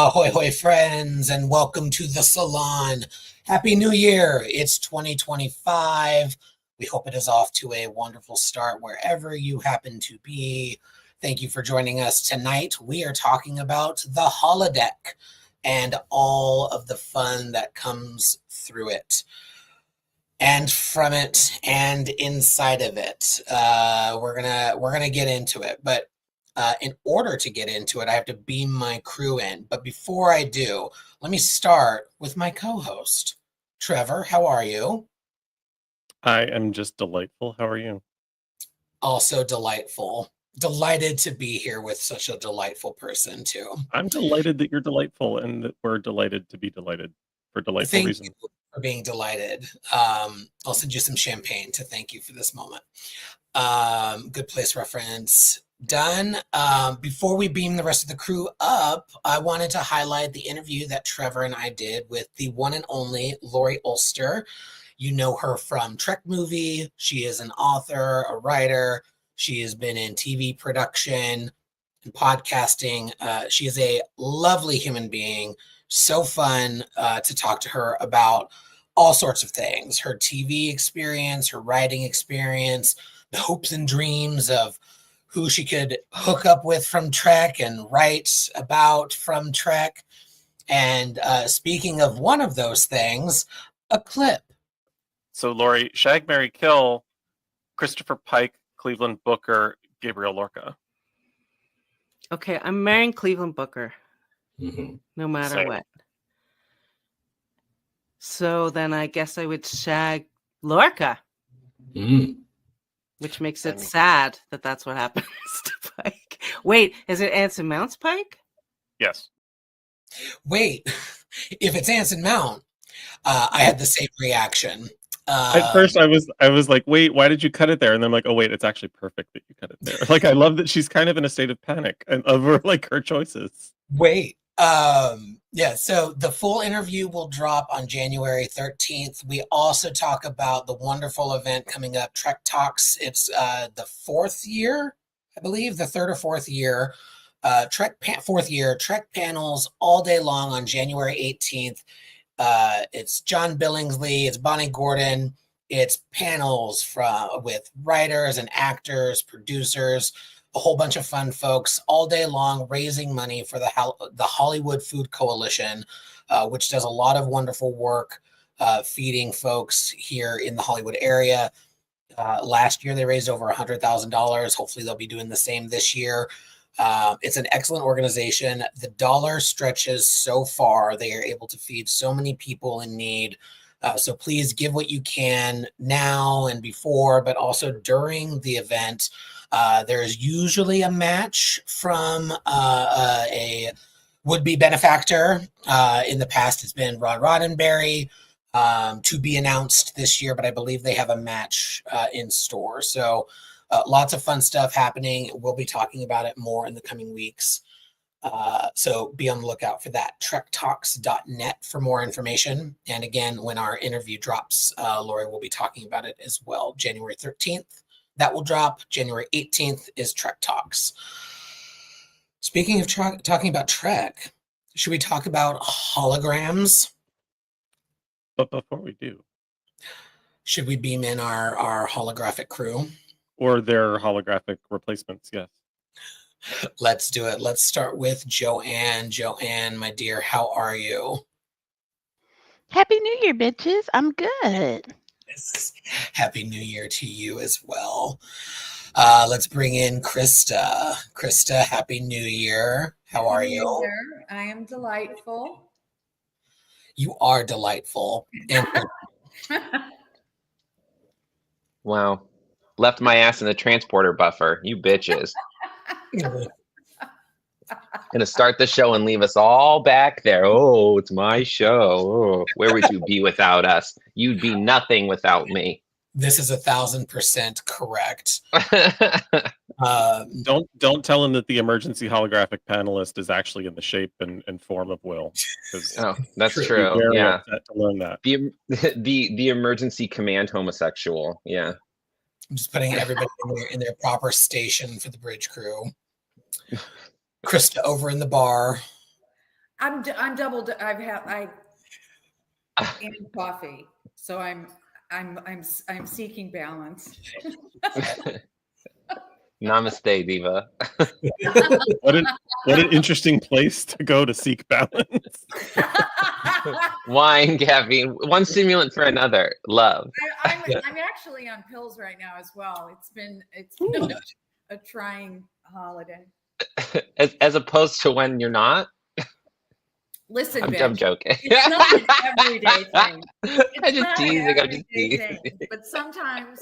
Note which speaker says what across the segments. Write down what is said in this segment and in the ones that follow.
Speaker 1: Ahoy, hoy, friends, and welcome to the Salon. Happy New Year. It's 2025. We hope it is off to a wonderful start wherever you happen to be. Thank you for joining us tonight. We are talking about the Holodeck and all of the fun that comes through it and from it and inside of it. We're gonna get into it, but in order to get into it, I have to beam my crew in. But before I do, let me start with my co-host. Trevor, how are you?
Speaker 2: I am just delightful. How are you?
Speaker 1: Also delightful. Delighted to be here with such a delightful person, too.
Speaker 2: I'm delighted that you're delightful and that we're delighted to be delighted for delightful reasons.
Speaker 1: Thank you for being delighted. I'll send you some champagne to thank you for this moment. Good place reference. Done. Before we beam the rest of the crew up, I wanted to highlight the interview that Trevor and I did with the one and only Lori Ulster. You know her from Trek Movie. She is an author, a writer. She has been in TV production and podcasting. She is a lovely human being. So fun to talk to her about all sorts of things. Her TV experience, her writing experience, the hopes and dreams of who she could hook up with from Trek and write about from Trek. And speaking of one of those things, a clip.
Speaker 2: So, Lori, Shag, Marry, Kill, Christopher Pike, Cleveland Booker, Gabriel Lorca.
Speaker 3: Okay, I'm marrying Cleveland Booker, no matter
Speaker 2: Same.
Speaker 3: what. So then I guess I would shag Lorca. Which makes it sad that that's what happens to Pike. Wait, is it Anson Mount's Pike?
Speaker 2: Yes.
Speaker 1: Wait, if it's Anson Mount, I had the same reaction.
Speaker 2: At first, I was like, "Wait, why did you cut it there?" And then I'm like, "Oh, wait, it's actually perfect that you cut it there." Like, I love that she's kind of in a state of panic and over like her choices.
Speaker 1: Wait, yeah. So the full interview will drop on January 13th. We also talk about the wonderful event coming up, Trek Talks. It's the fourth year, I believe, the third or fourth year. Fourth year Trek panels all day long on January 18th. It's John Billingsley, it's Bonnie Gordon, it's panels with writers and actors, producers, a whole bunch of fun folks all day long raising money for the Hollywood Food Coalition, which does a lot of wonderful work feeding folks here in the Hollywood area. Last year, they raised over $100,000. Hopefully, they'll be doing the same this year. It's an excellent organization. The dollar stretches so far. They are able to feed so many people in need. So please give what you can now and before, but also during the event. There's usually a match from a would-be benefactor. In the past, it's been Rod Roddenberry, to be announced this year, but I believe they have a match in store. So lots of fun stuff happening. We'll be talking about it more in the coming weeks. So be on the lookout for that. trektalks.net for more information. And again, when our interview drops, Lori will be talking about it as well. January 13th, that will drop. January 18th is Trek Talks. Speaking of talking about Trek, should we talk about holograms?
Speaker 2: But before we do,
Speaker 1: should we beam in our holographic crew?
Speaker 2: Or their holographic replacements, yes.
Speaker 1: Let's do it. Let's start with Joanne. Joanne, my dear, how are you?
Speaker 4: Happy New Year, bitches. I'm good.
Speaker 1: Happy New Year to you as well. Let's bring in Krista. Krista, Happy New Year. How are you?
Speaker 5: I am delightful.
Speaker 1: You are delightful.
Speaker 6: Wow. Left my ass in the transporter buffer. You bitches. Gonna start the show and leave us all back there. Oh, it's my show. Oh, where would you be without us? You'd be nothing without me.
Speaker 1: This is 1,000% correct.
Speaker 2: Don't tell him that the emergency holographic panelist is actually in the shape and form of Will.
Speaker 6: Oh, that's true. Yeah,
Speaker 2: to learn that
Speaker 6: the emergency command homosexual. Yeah,
Speaker 1: I'm just putting everybody in their proper station for the bridge crew. Krista over in the bar.
Speaker 5: I'm I and coffee, so I'm seeking balance.
Speaker 6: Namaste, Diva.
Speaker 2: What an interesting place to go to seek balance.
Speaker 6: Wine, caffeine, one stimulant for another. Love.
Speaker 5: I'm actually on pills right now as well. It's been a trying holiday.
Speaker 6: As opposed to when you're not.
Speaker 5: Listen,
Speaker 6: I'm
Speaker 5: bitch,
Speaker 6: joking.
Speaker 5: it's not an everyday thing.
Speaker 6: I'm just teasing. I'm just
Speaker 5: Everyday
Speaker 6: teasing.
Speaker 5: thing. But sometimes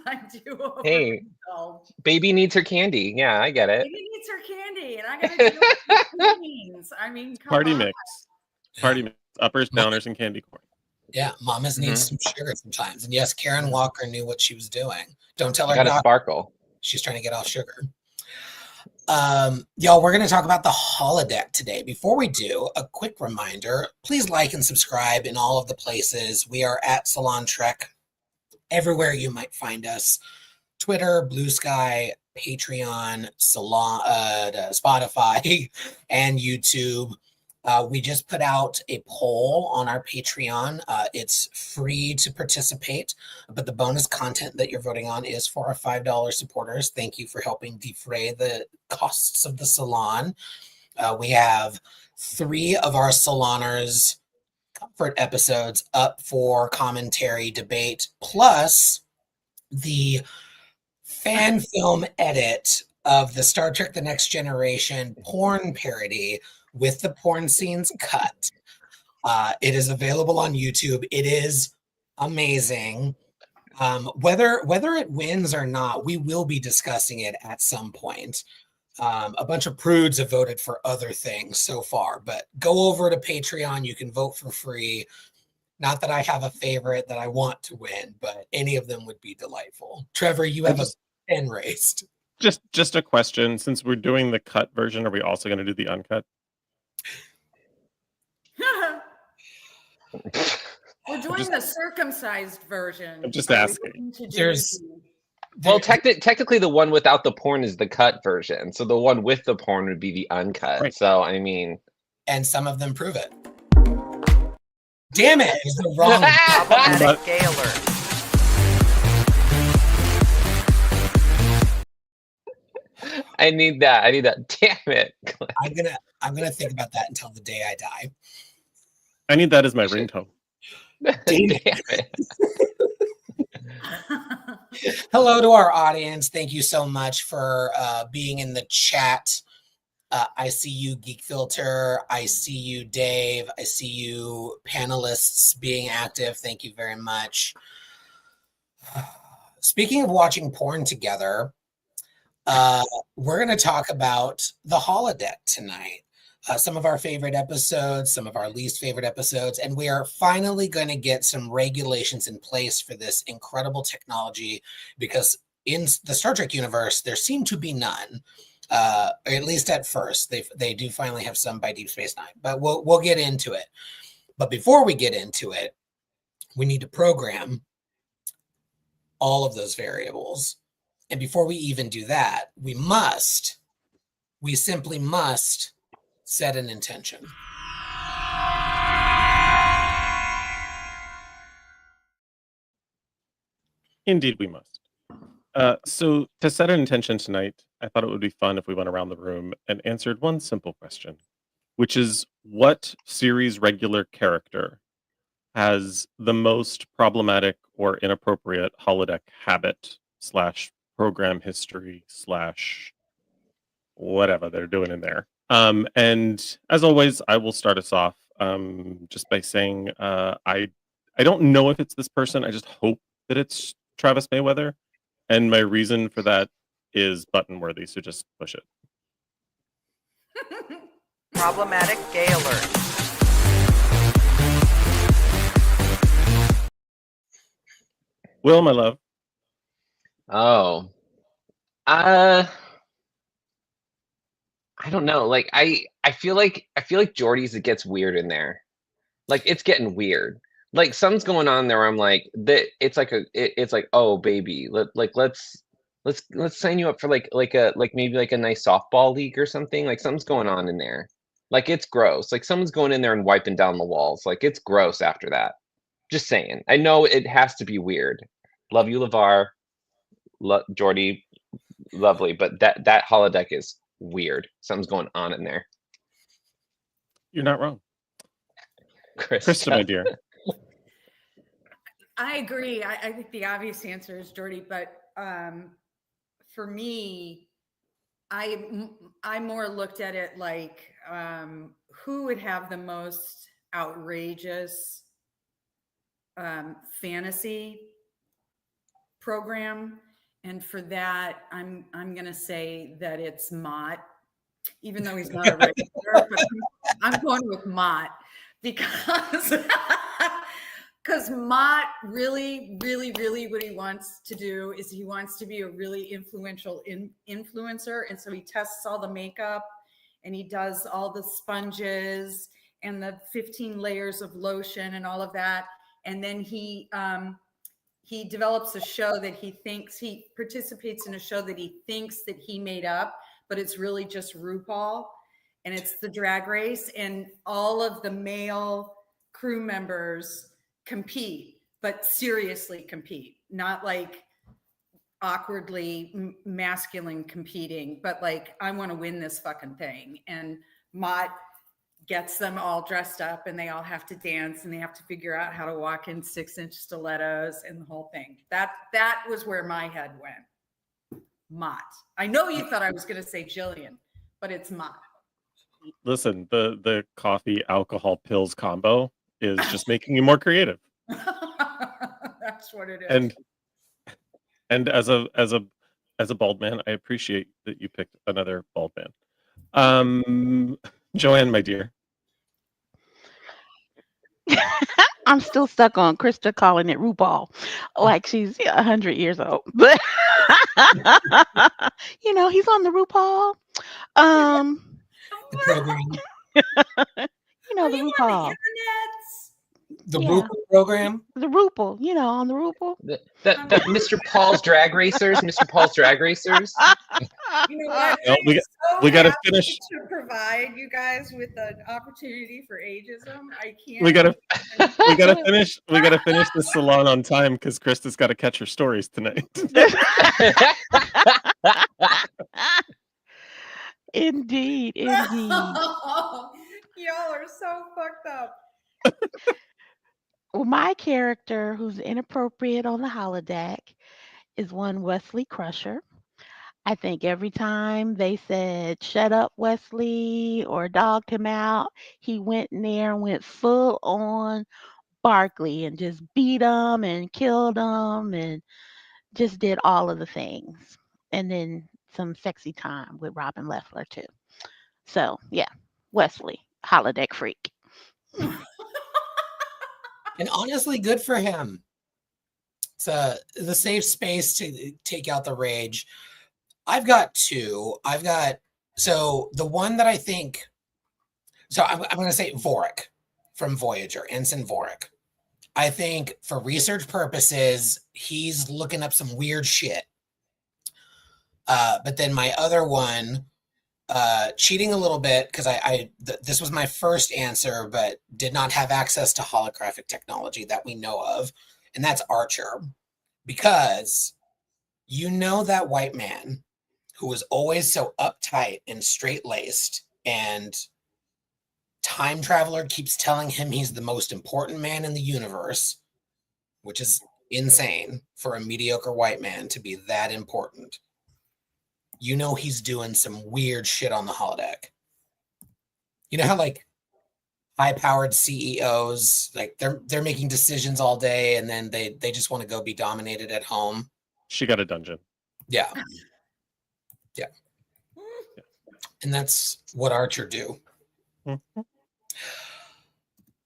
Speaker 5: I do
Speaker 6: Hey.
Speaker 5: overindulge.
Speaker 6: Baby needs her candy. Yeah, I get it.
Speaker 5: Baby needs her candy, and I gotta deal with the beans. I mean, come
Speaker 2: Party
Speaker 5: on.
Speaker 2: mix. Party mix. Uppers, downers, and candy corn.
Speaker 1: Yeah, mamas need some sugar sometimes. And yes, Karen Walker knew what she was doing. Don't tell her
Speaker 6: Got a
Speaker 1: doctor
Speaker 6: sparkle.
Speaker 1: she's trying to get off sugar. Y'all, we're going to talk about the holodeck today. Before we do, a quick reminder, please like and subscribe in all of the places. We are at Salon Trek, everywhere you might find us. Twitter, Bluesky, Patreon, Salon, Spotify, and YouTube. We just put out a poll on our Patreon. It's free to participate, but the bonus content that you're voting on is for our $5 supporters. Thank you for helping defray the costs of the salon. We have 3 of our saloners' comfort episodes up for commentary debate, plus the fan film edit of the Star Trek The Next Generation porn parody with the porn scenes cut. It is available on YouTube. It is amazing. Whether it wins or not, we will be discussing it at some point. A bunch of prudes have voted for other things so far, but go over to Patreon. You can vote for free. Not that I have a favorite that I want to win, but any of them would be delightful. Trevor, you have a pen raised.
Speaker 2: Just a question. Since we're doing the cut version, are we also going to do the uncut?
Speaker 5: We're doing the circumcised version.
Speaker 2: I'm just asking.
Speaker 6: Well, technically, the one without the porn is the cut version. So the one with the porn would be the uncut. Right. So, I mean.
Speaker 1: And some of them prove it. Damn it! Is the wrong
Speaker 3: problematic gay alert.
Speaker 6: I need that. Damn it.
Speaker 1: I'm gonna think about that until the day I die.
Speaker 2: I need that as my ringtone.
Speaker 6: Damn it.
Speaker 1: Hello to our audience. Thank you so much for being in the chat. I see you, Geek Filter. I see you, Dave. I see you, panelists being active. Thank you very much. Speaking of watching porn together, we're going to talk about the holodeck tonight. Some of our favorite episodes, some of our least favorite episodes, and we are finally going to get some regulations in place for this incredible technology, because in the Star Trek universe, there seem to be none. Or at least at first, they do finally have some by Deep Space Nine, but we'll get into it. But before we get into it, we need to program all of those variables. And before we even do that, we simply must set an intention.
Speaker 2: Indeed, we must. So to set an intention tonight, I thought it would be fun if we went around the room and answered one simple question, which is, what series regular character has the most problematic or inappropriate holodeck habit / program history / whatever they're doing in there? And as always, I will start us off just by saying I don't know if it's this person. I just hope that it's Travis Mayweather. And my reason for that is button worthy, so just push it.
Speaker 3: Problematic gay alert.
Speaker 2: Will, my love.
Speaker 6: Oh. I don't know. Like I feel like Jordy's, it gets weird in there. Like it's getting weird. Like something's going on there. I'm like that. It's like oh baby, let's sign you up for like maybe like a nice softball league or something. Like something's going on in there. Like it's gross. Like someone's going in there and wiping down the walls. Like it's gross after that. Just saying. I know it has to be weird. Love you, LeVar. Jordy, lovely, but that holodeck is weird. Something's going on in there.
Speaker 2: You're not wrong.
Speaker 6: Krista,
Speaker 2: my dear.
Speaker 5: I agree. I think the obvious answer is Jordy, but for me, I more looked at it like who would have the most outrageous fantasy program, and for that, I'm gonna say that it's Mott, even though he's not a regular. But I'm going with Mott because Mott really what he wants to do is he wants to be a really influential influencer, and so he tests all the makeup and he does all the sponges and the 15 layers of lotion and all of that, and then he develops a show that he participates in a show that he thinks that he made up, but it's really just RuPaul, and it's the drag race, and all of the male crew members compete, but seriously compete, not like awkwardly masculine competing, but like, I want to win this fucking thing. And Mott gets them all dressed up and they all have to dance and they have to figure out how to walk in 6-inch stilettos and the whole thing. That was where my head went. Mott. I know you thought I was going to say Jillian, but it's Mott.
Speaker 2: Listen, the coffee alcohol pills combo is just making you more creative.
Speaker 5: That's what it is.
Speaker 2: And as a bald man, I appreciate that you picked another bald man. Joanne, my dear.
Speaker 4: I'm still stuck on Krista calling it RuPaul, like she's 100 years old. But he's on the RuPaul.
Speaker 1: The program.
Speaker 4: The
Speaker 5: Are you on
Speaker 4: RuPaul.
Speaker 5: the internets?
Speaker 1: The
Speaker 4: Yeah.
Speaker 1: RuPaul program.
Speaker 4: The RuPaul, on the RuPaul.
Speaker 6: That Mr. Paul's Drag Racers. Mr. Paul's Drag Racers.
Speaker 5: You know what?
Speaker 2: No,
Speaker 5: I'm so
Speaker 2: we gotta
Speaker 5: happy
Speaker 2: finish.
Speaker 5: to provide you guys with an opportunity for ageism. I can't.
Speaker 2: We gotta finish. We gotta finish the salon on time because Krista's got to catch her stories tonight.
Speaker 4: Indeed.
Speaker 5: Y'all are so fucked up.
Speaker 4: Well, my character who's inappropriate on the holodeck is one Wesley Crusher. I think every time they said, "Shut up, Wesley," or dogged him out, he went in there and went full on Barkley and just beat him and killed him and just did all of the things. And then some sexy time with Robin Leffler, too. So, yeah, Wesley, holodeck freak.
Speaker 1: And honestly, good for him. It's the safe space to take out the rage. I've got two. So the one that I think, so I'm going to say Vorik from Voyager, Ensign Vorik. I think for research purposes, he's looking up some weird shit. But then my other one, cheating a little bit because this was my first answer, but did not have access to holographic technology that we know of, and that's Archer, because that white man who was always so uptight and straight-laced, and Time Traveler keeps telling him he's the most important man in the universe, which is insane for a mediocre white man to be that important. He's doing some weird shit on the holodeck. You know how like high-powered CEOs, like they're making decisions all day and then they just want to go be dominated at home.
Speaker 2: She got a dungeon.
Speaker 1: Yeah. And that's what Archer do.
Speaker 2: Mm-hmm.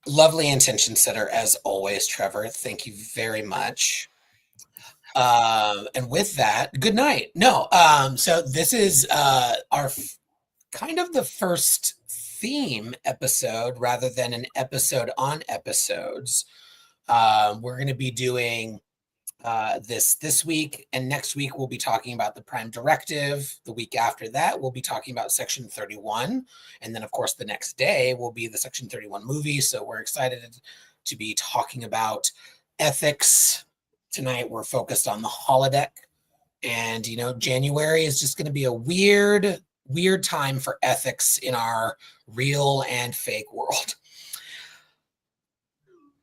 Speaker 1: Lovely intention setter as always, Trevor. Thank you very much. And with that, good night. No, so this is our kind of the first theme episode rather than an episode on episodes. We're going to be doing this week, and next week we'll be talking about the Prime Directive. The week after that, we'll be talking about Section 31, and then of course the next day will be the Section 31 movie. So we're excited to be talking about ethics. Tonight we're focused on the holodeck, and you know, January is just going to be a weird time for ethics in our real and fake world.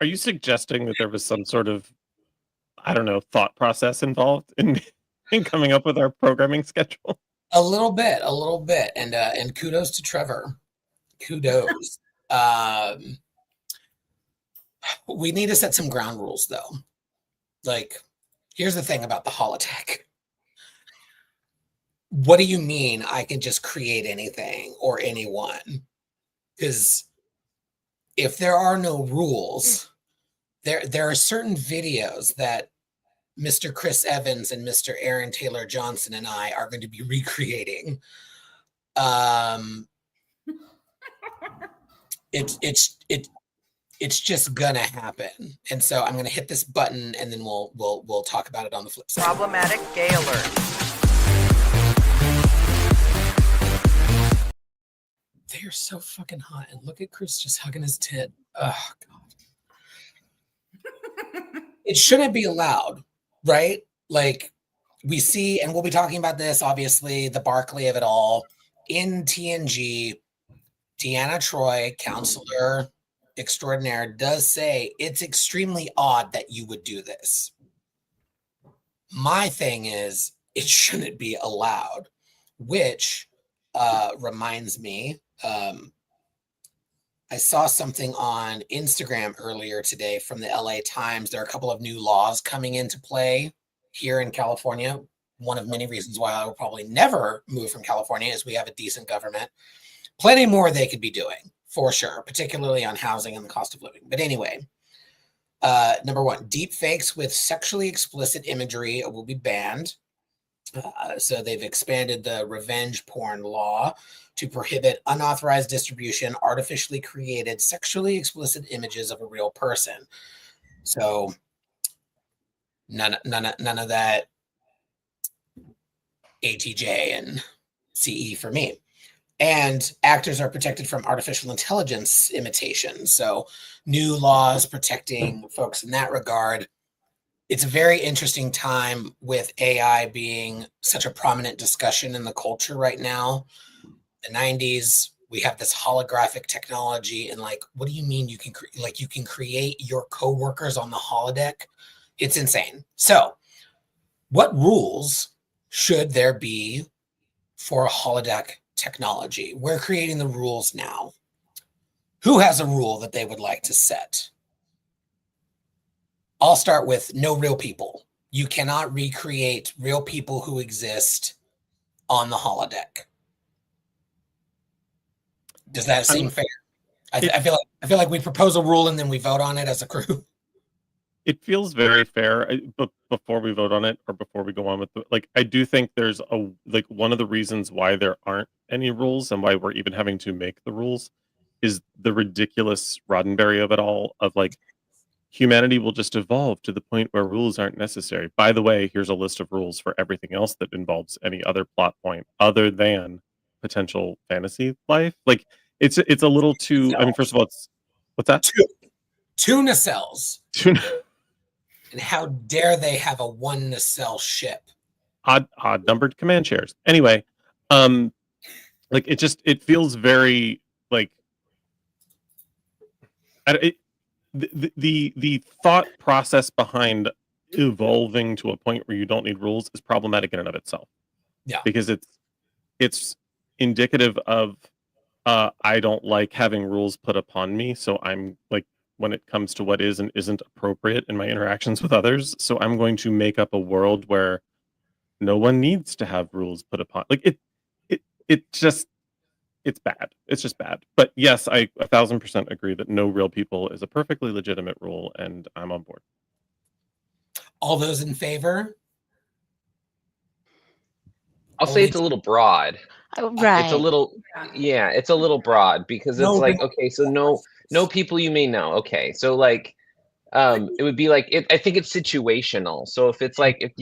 Speaker 2: Are you suggesting that there was some sort of, I don't know, thought process involved in coming up with our programming schedule?
Speaker 1: A little bit, and kudos to Trevor. Kudos. We need to set some ground rules, though. Like, here's the thing about the holodeck. What do you mean I can just create anything or anyone? Because if there are no rules, there are certain videos that Mr. Chris Evans and Mr. Aaron Taylor Johnson and I are going to be recreating. It's just gonna happen, and so I'm gonna hit this button, and then we'll talk about it on the flip side.
Speaker 7: Problematic gay alert.
Speaker 1: They are so fucking hot, and look at Chris just hugging his tit. Oh God. It shouldn't be allowed, right? Like, we see, and we'll be talking about this, obviously, the Barkley of it all. In TNG, Deanna Troi, counselor extraordinaire, does say it's extremely odd that you would do this. My thing is, it shouldn't be allowed, which reminds me, I saw something on Instagram earlier today from the LA Times. There are a couple of new laws coming into play here in California. One of many reasons why I will probably never move from California is we have a decent government. Plenty more they could be doing, for sure, particularly on housing and the cost of living. But anyway, number one, deep fakes with sexually explicit imagery will be banned. So they've expanded the revenge porn law to prohibit unauthorized distribution, artificially created, sexually explicit images of a real person. So none of that ATJ and CE for me. And actors are protected from artificial intelligence imitation. So new laws protecting folks in that regard. It's a very interesting time with AI being such a prominent discussion in the culture right now. The 90s, we have this holographic technology, and like, what do you mean you can you can create your coworkers on the holodeck? It's insane. So what rules should there be for a holodeck technology? We're creating the rules now. Who has a rule that they would like to set? I'll start with no real people. You cannot recreate real people who exist on the holodeck. Does that seem fair? I feel like we propose a rule and then we vote on it as a crew.
Speaker 2: It feels very fair, but before we vote on it or before we go on with I do think there's one of the reasons why there aren't any rules and why we're even having to make the rules is the ridiculous Roddenberry of it all, of humanity will just evolve to the point where rules aren't necessary. By the way, here's a list of rules for everything else that involves any other plot point other than potential fantasy life. It's a little too, I mean, first of all, what's that?
Speaker 1: Two nacelles. And how dare they have a one nacelle ship?
Speaker 2: Odd numbered command chairs. Anyway, it feels very the thought process behind evolving to a point where you don't need rules is problematic in and of itself.
Speaker 1: Yeah,
Speaker 2: because it's indicative of I don't like having rules put upon me. So I'm when it comes to what is and isn't appropriate in my interactions with others. So I'm going to make up a world where no one needs to have rules put upon. It's bad. It's just bad. But yes, I 1,000% agree that no real people is a perfectly legitimate rule, and I'm on board.
Speaker 1: All those in favor?
Speaker 6: I'll say it's a little broad.
Speaker 4: Right.
Speaker 6: It's a little, yeah, it's a little broad because it's okay, so no people you may know. Okay, so It would be like I think it's situational. So if it's like if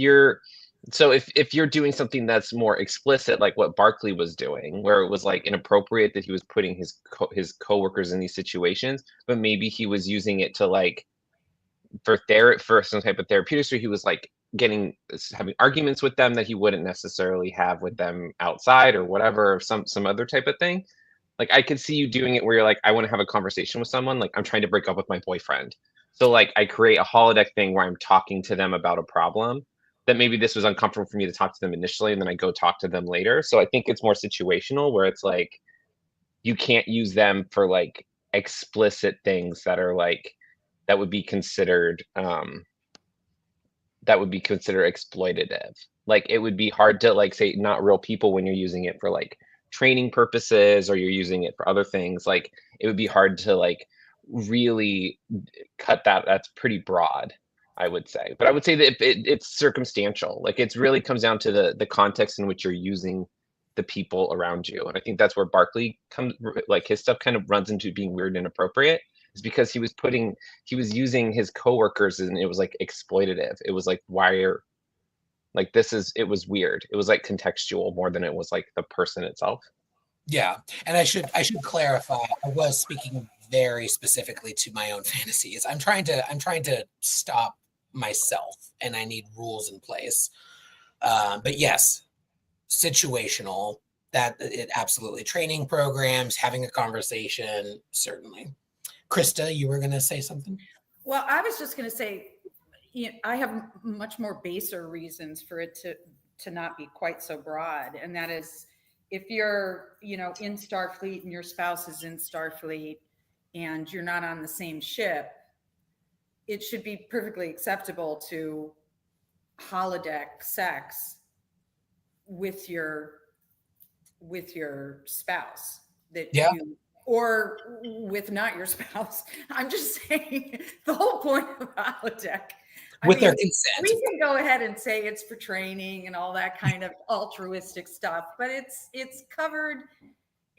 Speaker 6: you're doing something that's more explicit, like what Barkley was doing, where it was like inappropriate that he was putting his coworkers in these situations, but maybe he was using it to like for some type of therapeutic, so he was like having arguments with them that he wouldn't necessarily have with them outside or whatever, or some other type of thing. Like I could see you doing it where you're like, I want to have a conversation with someone, like I'm trying to break up with my boyfriend. So like I create a holodeck thing where I'm talking to them about a problem that maybe this was uncomfortable for me to talk to them initially, and then I go talk to them later. So I think it's more situational, where it's like you can't use them for like explicit things that are like that would be considered exploitative. Like it would be hard to like say not real people when you're using it for like training purposes, or you're using it for other things. Like it would be hard to like really cut that. That's pretty broad, I would say. But I would say that it's circumstantial. Like it's really comes down to the context in which you're using the people around you. And I think that's where Barkley comes, like his stuff kind of runs into being weird and inappropriate, is because he was using his coworkers and it was like exploitative. It was like, it was weird. It was like contextual more than it was like the person itself.
Speaker 1: Yeah, and I should clarify. I was speaking very specifically to my own fantasies. I'm trying to stop myself, and I need rules in place. But yes, situational. That it absolutely. Training programs, having a conversation, certainly. Krista, you were going to say something?
Speaker 5: Well, I was just going to say, I have much more baser reasons for it to not be quite so broad. And that is, if you're, in Starfleet and your spouse is in Starfleet and you're not on the same ship, it should be perfectly acceptable to holodeck sex with your spouse or with not your spouse. I'm just saying the whole point of holodeck.
Speaker 1: Their consent.
Speaker 5: We can go ahead and say it's for training and all that kind of altruistic stuff, but it's covered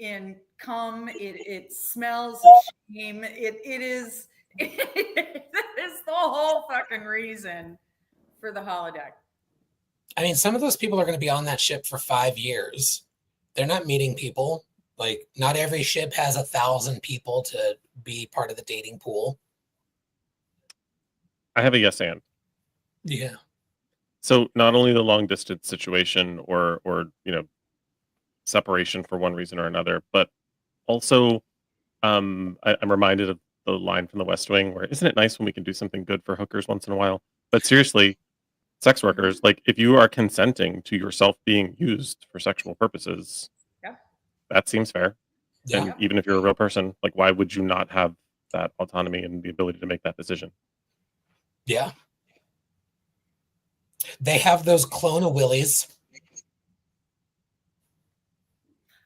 Speaker 5: in cum. It smells of shame. It is the whole fucking reason for the holodeck.
Speaker 1: I mean, some of those people are going to be on that ship for 5 years. They're not meeting people. Like, not every ship has 1,000 people to be part of the dating pool.
Speaker 2: I have a yes and.
Speaker 1: Yeah.
Speaker 2: So not only the long distance situation or separation for one reason or another, but also I'm reminded of the line from The West Wing where, isn't it nice when we can do something good for hookers once in a while? But seriously, sex workers, like if you are consenting to yourself being used for sexual purposes, that seems fair.
Speaker 1: Yeah.
Speaker 2: And even if you're a real person, like why would you not have that autonomy and the ability to make that decision?
Speaker 1: Yeah. They have those clone-a-willies.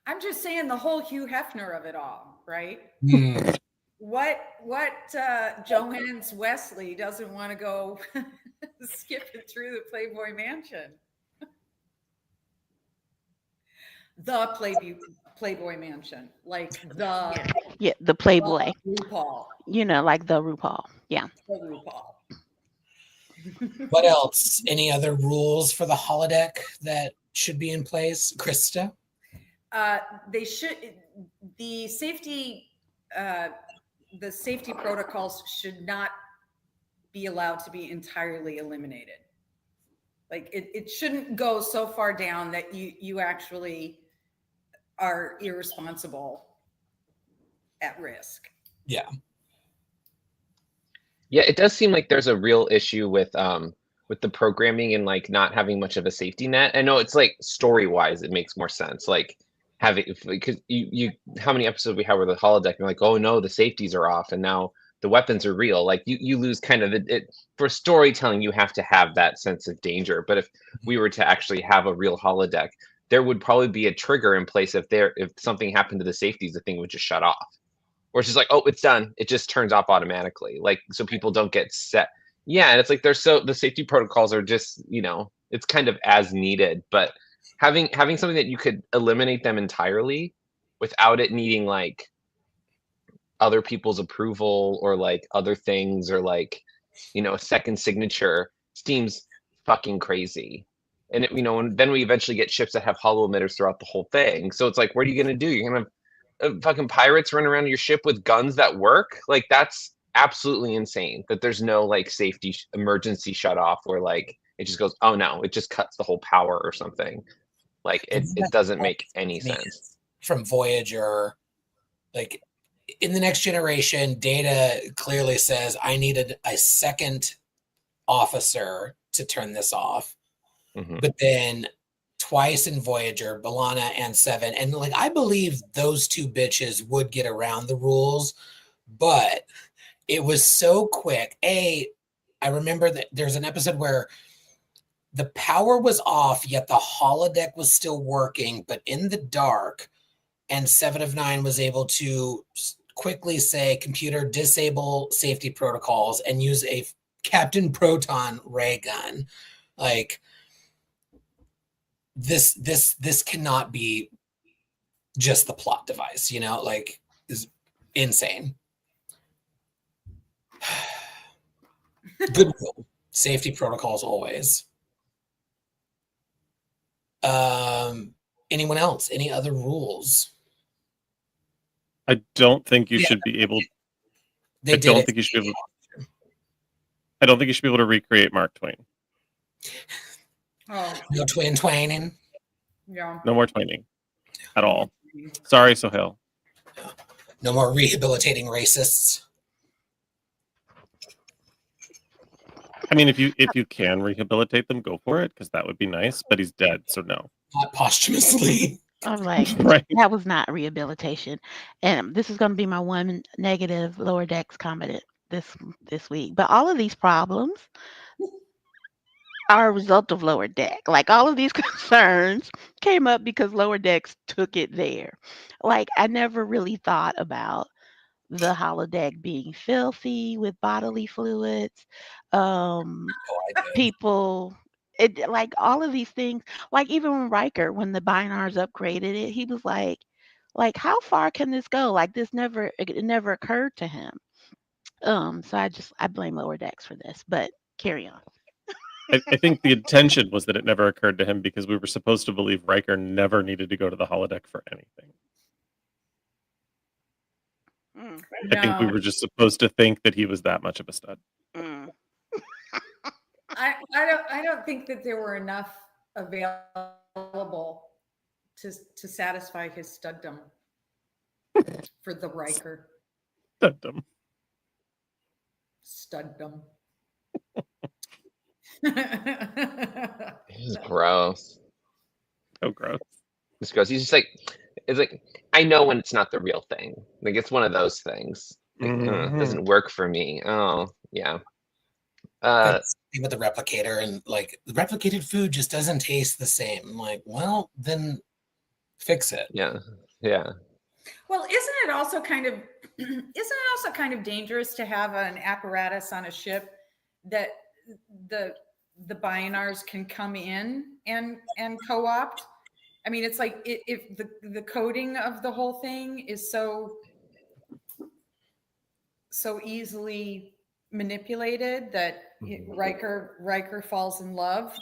Speaker 5: I'm just saying the whole Hugh Hefner of it all, right? What Johannes Wesley doesn't want to go skipping through the Playboy Mansion? The Playboy Mansion, like
Speaker 4: the Playboy.
Speaker 5: RuPaul.
Speaker 4: Like the RuPaul. Yeah.
Speaker 5: The RuPaul.
Speaker 1: What else? Any other rules for the holodeck that should be in place, Krista?
Speaker 5: The safety protocols should not be allowed to be entirely eliminated. Like it shouldn't go so far down that you actually are irresponsible at risk.
Speaker 1: Yeah.
Speaker 6: Yeah, it does seem like there's a real issue with the programming and like not having much of a safety net. I know it's like story-wise, it makes more sense. Like because you how many episodes we have where the holodeck and like, oh no, the safeties are off and now the weapons are real. Like you lose kind of it for storytelling. You have to have that sense of danger. But if we were to actually have a real holodeck, there would probably be a trigger in place if something happened to the safeties, the thing would just shut off. Or it's just like, oh, it's done. It just turns off automatically. Like, so people don't get set. Yeah. And it's like, the safety protocols are just, it's kind of as needed, but having something that you could eliminate them entirely without it needing like other people's approval or like other things or like a second signature seems fucking crazy. And and then we eventually get ships that have hollow emitters throughout the whole thing. So it's like, what are you gonna do? You're gonna have fucking pirates run around your ship with guns that work? Like, that's absolutely insane. That there's no like safety emergency shut off where like it just goes, oh no, it just cuts the whole power or something. Like it doesn't make any sense.
Speaker 1: From Voyager, like in the Next Generation, Data clearly says, I needed a second officer to turn this off.
Speaker 6: Mhm.
Speaker 1: But then twice in Voyager, B'Elanna and Seven, and like I believe those two bitches would get around the rules, but it was so quick. I remember that there's an episode where the power was off, yet the holodeck was still working, but in the dark, and 7 of 9 was able to quickly say, computer, disable safety protocols and use a Captain Proton ray gun. Like, this cannot be just the plot device, like, is insane. Good rule. Safety protocols always. Anyone else? Any other rules?
Speaker 2: I don't think you should be able. I don't think you should be able. I don't think you should be able to recreate Mark Twain.
Speaker 5: Oh,
Speaker 1: No twining.
Speaker 5: yeah.
Speaker 2: No more twining at all. Sorry, Sohail.
Speaker 1: No more rehabilitating racists.
Speaker 2: I mean, if you can rehabilitate them, go for it, because that would be nice. But he's dead, so no.
Speaker 1: Not posthumously.
Speaker 4: I'm like,
Speaker 2: Right.
Speaker 4: that was not rehabilitation. And this is going to be my one negative Lower Decks comment this week. But all of these problems are a result of Lower Deck. Like, all of these concerns came up because Lower Decks took it there. Like, I never really thought about the holodeck being filthy with bodily fluids.
Speaker 1: Oh, I did.
Speaker 4: People, like all of these things, like even when Riker, when the Binars upgraded it, he was like how far can this go? Like it never occurred to him. So I blame Lower Decks for this, but carry on.
Speaker 2: I think the intention was that it never occurred to him because we were supposed to believe Riker never needed to go to the holodeck for anything. I think we were just supposed to think that he was that much of a stud.
Speaker 5: I don't think that there were enough available to satisfy his studdom for the Riker.
Speaker 2: Studdom.
Speaker 6: This is gross.
Speaker 2: Oh, gross.
Speaker 6: This gross. He's just like, it's like, I know when it's not the real thing. Like, it's one of those things. Like, it doesn't work for me. Oh, yeah.
Speaker 1: Same with the replicator, and like the replicated food just doesn't taste the same. I'm like, well, then fix it.
Speaker 6: Yeah.
Speaker 5: Well, isn't it also kind of dangerous to have an apparatus on a ship that the Binars can come in and co-opt? I mean, it's like if the coding of the whole thing is so easily manipulated that Riker falls in love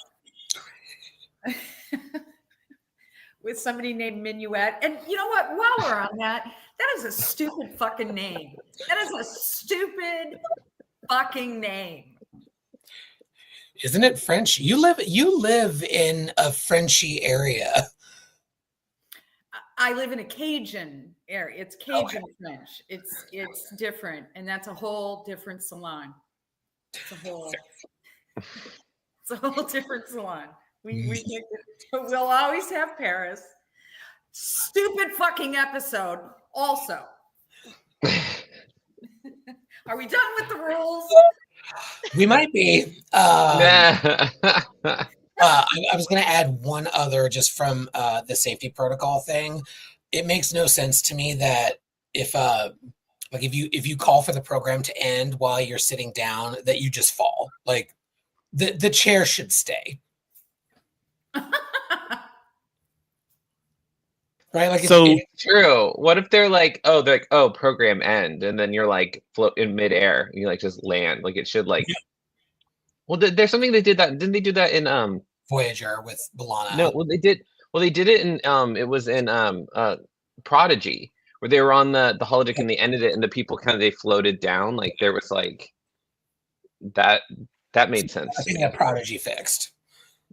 Speaker 5: with somebody named Minuet. And you know what? While we're on that is a stupid fucking name. That is a stupid fucking name.
Speaker 1: Isn't it French? You live in a Frenchy area.
Speaker 5: I live in a Cajun area. It's Cajun French. It's different, and that's a whole different salon. It's a whole different salon. We'll always have Paris. Stupid fucking episode. Also, are we done with the rules?
Speaker 1: We might be. I was going to add one other just from the safety protocol thing. It makes no sense to me that if you call for the program to end while you're sitting down, that you just fall. Like the chair should stay. right? Like
Speaker 2: So-
Speaker 6: It's true. What if they're like, program end, and then you're like float in midair, and you like just land. Like it should like. Well, there's something they did that. Didn't they do that in
Speaker 1: Voyager with B'Elanna.
Speaker 6: No, well they did. Well, they did it in it was in Prodigy, where they were on the holodeck and they ended it, and the people kind of they floated down. Like there was like that made sense.
Speaker 1: I think that Prodigy fixed.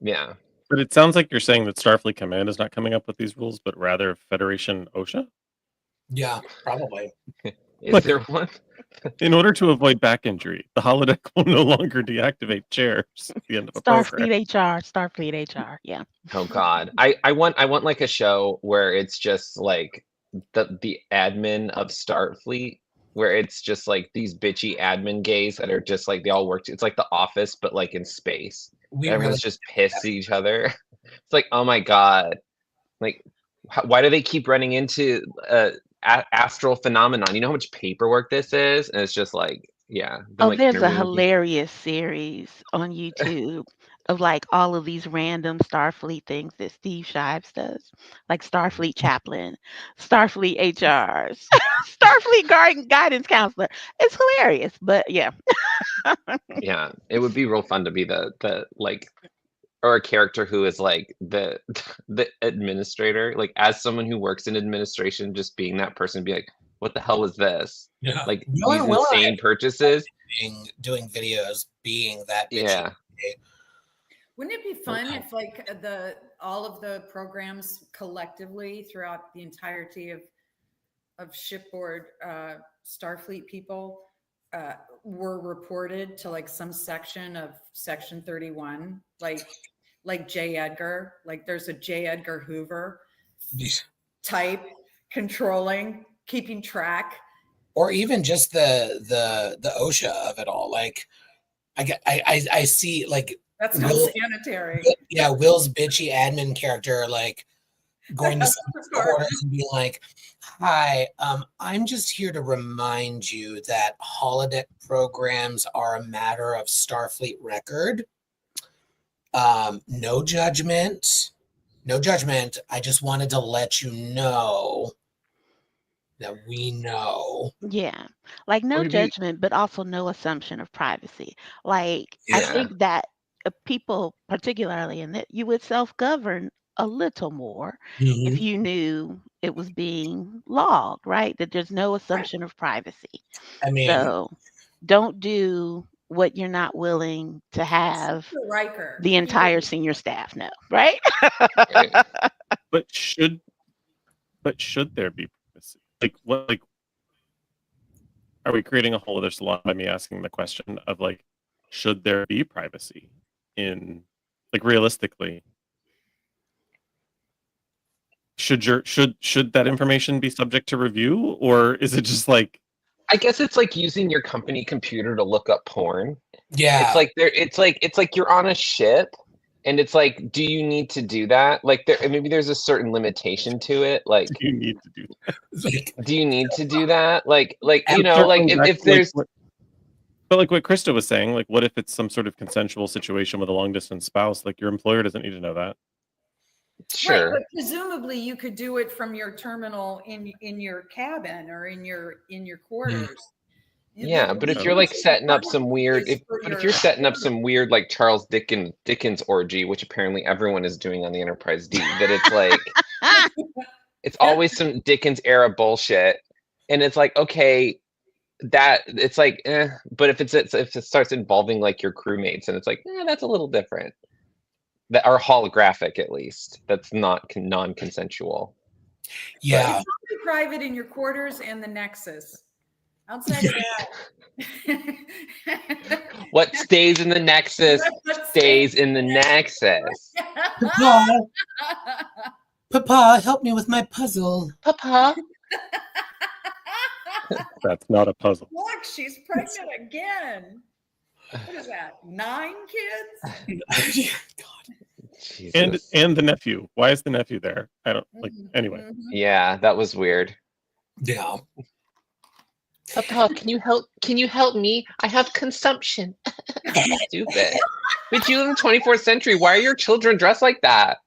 Speaker 6: Yeah.
Speaker 2: but it sounds like you're saying that Starfleet Command is not coming up with these rules, but rather Federation OSHA.
Speaker 1: Yeah, probably.
Speaker 6: Is
Speaker 2: Like-
Speaker 6: there one?
Speaker 2: In order to avoid back injury, the holodeck will no longer deactivate chairs at the end of a program.
Speaker 4: Starfleet HR. Yeah.
Speaker 6: Oh God, I want like a show where it's just like the admin of Starfleet, where it's just like these bitchy admin gays that are just like they all work. It's like The Office, but like in space.
Speaker 1: We
Speaker 6: Everyone's
Speaker 1: really
Speaker 6: just pissed at each other. It's like, oh my God, like why do they keep running into astral phenomenon? You know how much paperwork this is, and it's just like, yeah. them,
Speaker 4: Oh,
Speaker 6: like,
Speaker 4: there's a
Speaker 6: interviewing people.
Speaker 4: hilarious series on YouTube of like all of these random Starfleet things that Steve Shives does, like Starfleet Chaplain, Starfleet HR, Starfleet Guidance Counselor. It's hilarious, but yeah.
Speaker 6: Yeah, it would be real fun to be the like, or a character who is like the administrator, like as someone who works in administration, just being that person, be like, what the hell was this?
Speaker 1: Yeah.
Speaker 6: Like
Speaker 1: Will
Speaker 6: these
Speaker 1: and Will
Speaker 6: insane purchases.
Speaker 1: doing videos, being that bitchy.
Speaker 6: Yeah.
Speaker 5: Wouldn't it be fun if like all of the programs collectively throughout the entirety of shipboard Starfleet people were reported to like some section of Section 31, like J. Edgar, like there's a J. Edgar Hoover type controlling, keeping track,
Speaker 1: Or even just the OSHA of it all. Like I see like
Speaker 5: that's not
Speaker 1: Will-
Speaker 5: sanitary.
Speaker 1: yeah, Will's bitchy admin character like going to some quarters and being like, "Hi, I'm just here to remind you that holodeck programs are a matter of Starfleet record. No judgment, no judgment. I just wanted to let you know that we know."
Speaker 4: Yeah. Like no
Speaker 6: Or to be-
Speaker 4: judgment, but also no assumption of privacy. Like I
Speaker 6: Yeah.
Speaker 4: think that people, particularly in that, you would self-govern a little more if you knew it was being logged, right? That there's no assumption of privacy.
Speaker 1: I mean,
Speaker 4: So don't do what you're not willing to have
Speaker 5: Riker.
Speaker 4: the entire senior staff know, right?
Speaker 6: Right.
Speaker 2: But should there be privacy? Like what? Like, are we creating a whole other salon by me asking the question of like, should there be privacy in, like, realistically? Should that information be subject to review, or is it just like?
Speaker 6: I guess it's like using your company computer to look up porn.
Speaker 1: yeah.
Speaker 6: It's like it's like you're on a ship, and it's like, do you need to do that? Like maybe there's a certain limitation to it. Like,
Speaker 2: You need to do that.
Speaker 1: Like,
Speaker 6: do you need to do that? Like you know,
Speaker 2: Circling
Speaker 6: like
Speaker 2: back
Speaker 6: if
Speaker 2: to,
Speaker 6: there's
Speaker 2: but like what Krista was saying, like what if it's some sort of consensual situation with a long distance spouse? Like your employer doesn't need to know that.
Speaker 6: sure.
Speaker 5: Right, but presumably you could do it from your terminal in your cabin or in your quarters.
Speaker 6: Yeah, but if you're like setting up some weird, if you're setting up some weird like Charles Dickens orgy, which apparently everyone is doing on the Enterprise D, that it's like it's always some Dickens era bullshit, and it's like, okay, that it's like, but if it starts involving like your crewmates, and it's like, that's a little different. That are holographic, at least. That's not non-consensual.
Speaker 1: yeah.
Speaker 5: It's only private in your quarters and the Nexus. Outside of that,
Speaker 6: What stays in the Nexus stays in the Nexus.
Speaker 1: Papa, help me with my puzzle.
Speaker 6: Papa.
Speaker 2: That's not a puzzle.
Speaker 5: Look, she's pregnant again. What is that? 9 kids?
Speaker 1: God.
Speaker 6: Jesus.
Speaker 2: And the nephew. Why is the nephew there? I don't like. Anyway,
Speaker 5: Mhm.
Speaker 6: Yeah, that was weird.
Speaker 1: Yeah.
Speaker 6: Papa, can you help me? I have consumption. Stupid. But you live in the 24th century. Why are your children dressed like that?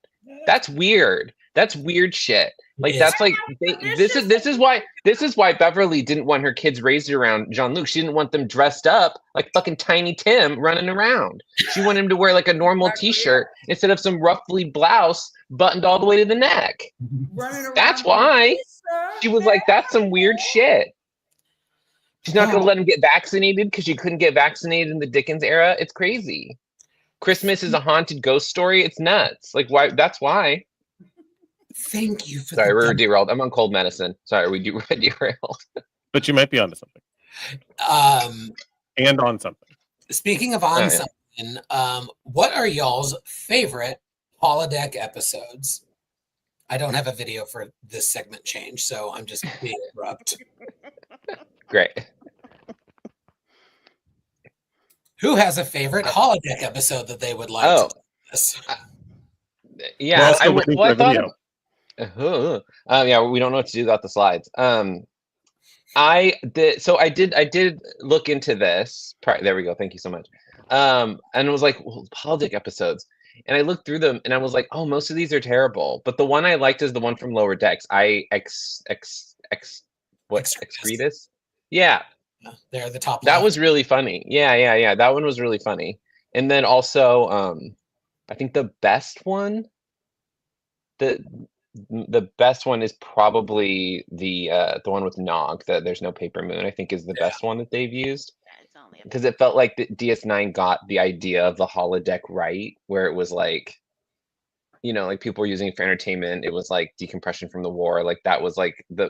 Speaker 6: That's weird. That's weird shit. Like
Speaker 1: It
Speaker 6: that's like this is why Beverly didn't want her kids raised around Jean-Luc. She didn't want them dressed up like fucking Tiny Tim running around. She wanted him to wear like a normal t-shirt instead of some ruffly blouse buttoned all the way to the neck.
Speaker 5: Running around.
Speaker 6: That's why she was like, that's some weird shit. She's not going to let him get vaccinated because she couldn't get vaccinated in the Dickens era. It's crazy. Christmas is a haunted ghost story. It's nuts. Like why? That's why.
Speaker 1: Thank you for
Speaker 6: Sorry,
Speaker 1: the
Speaker 6: we're derailed. I'm on cold medicine. Sorry, we're derailed.
Speaker 2: But you might be onto something. And on something.
Speaker 1: Speaking of something, what are y'all's favorite holodeck episodes? I don't have a video for this segment change, so I'm just being abrupt.
Speaker 6: Great.
Speaker 1: Who has a favorite holodeck episode that they would like to do this?
Speaker 6: Yeah,
Speaker 2: I thought.
Speaker 6: Yeah, we don't know what to do about the slides. I did look into this. There we go. Thank you so much. And it was like holodeck episodes, and I looked through them, and I was like, oh, most of these are terrible. But the one I liked is the one from Lower Decks. Excretus? Yeah,
Speaker 1: they're the top.
Speaker 6: That was really funny. Yeah. That one was really funny. And then also, I think the best one. The best one is probably the one with Nog, that There's No Paper Moon, I think is the best one that they've used. Because it felt like the DS9 got the idea of the holodeck right, where it was like, like people were using it for entertainment. It was like decompression from the war. Like that was like the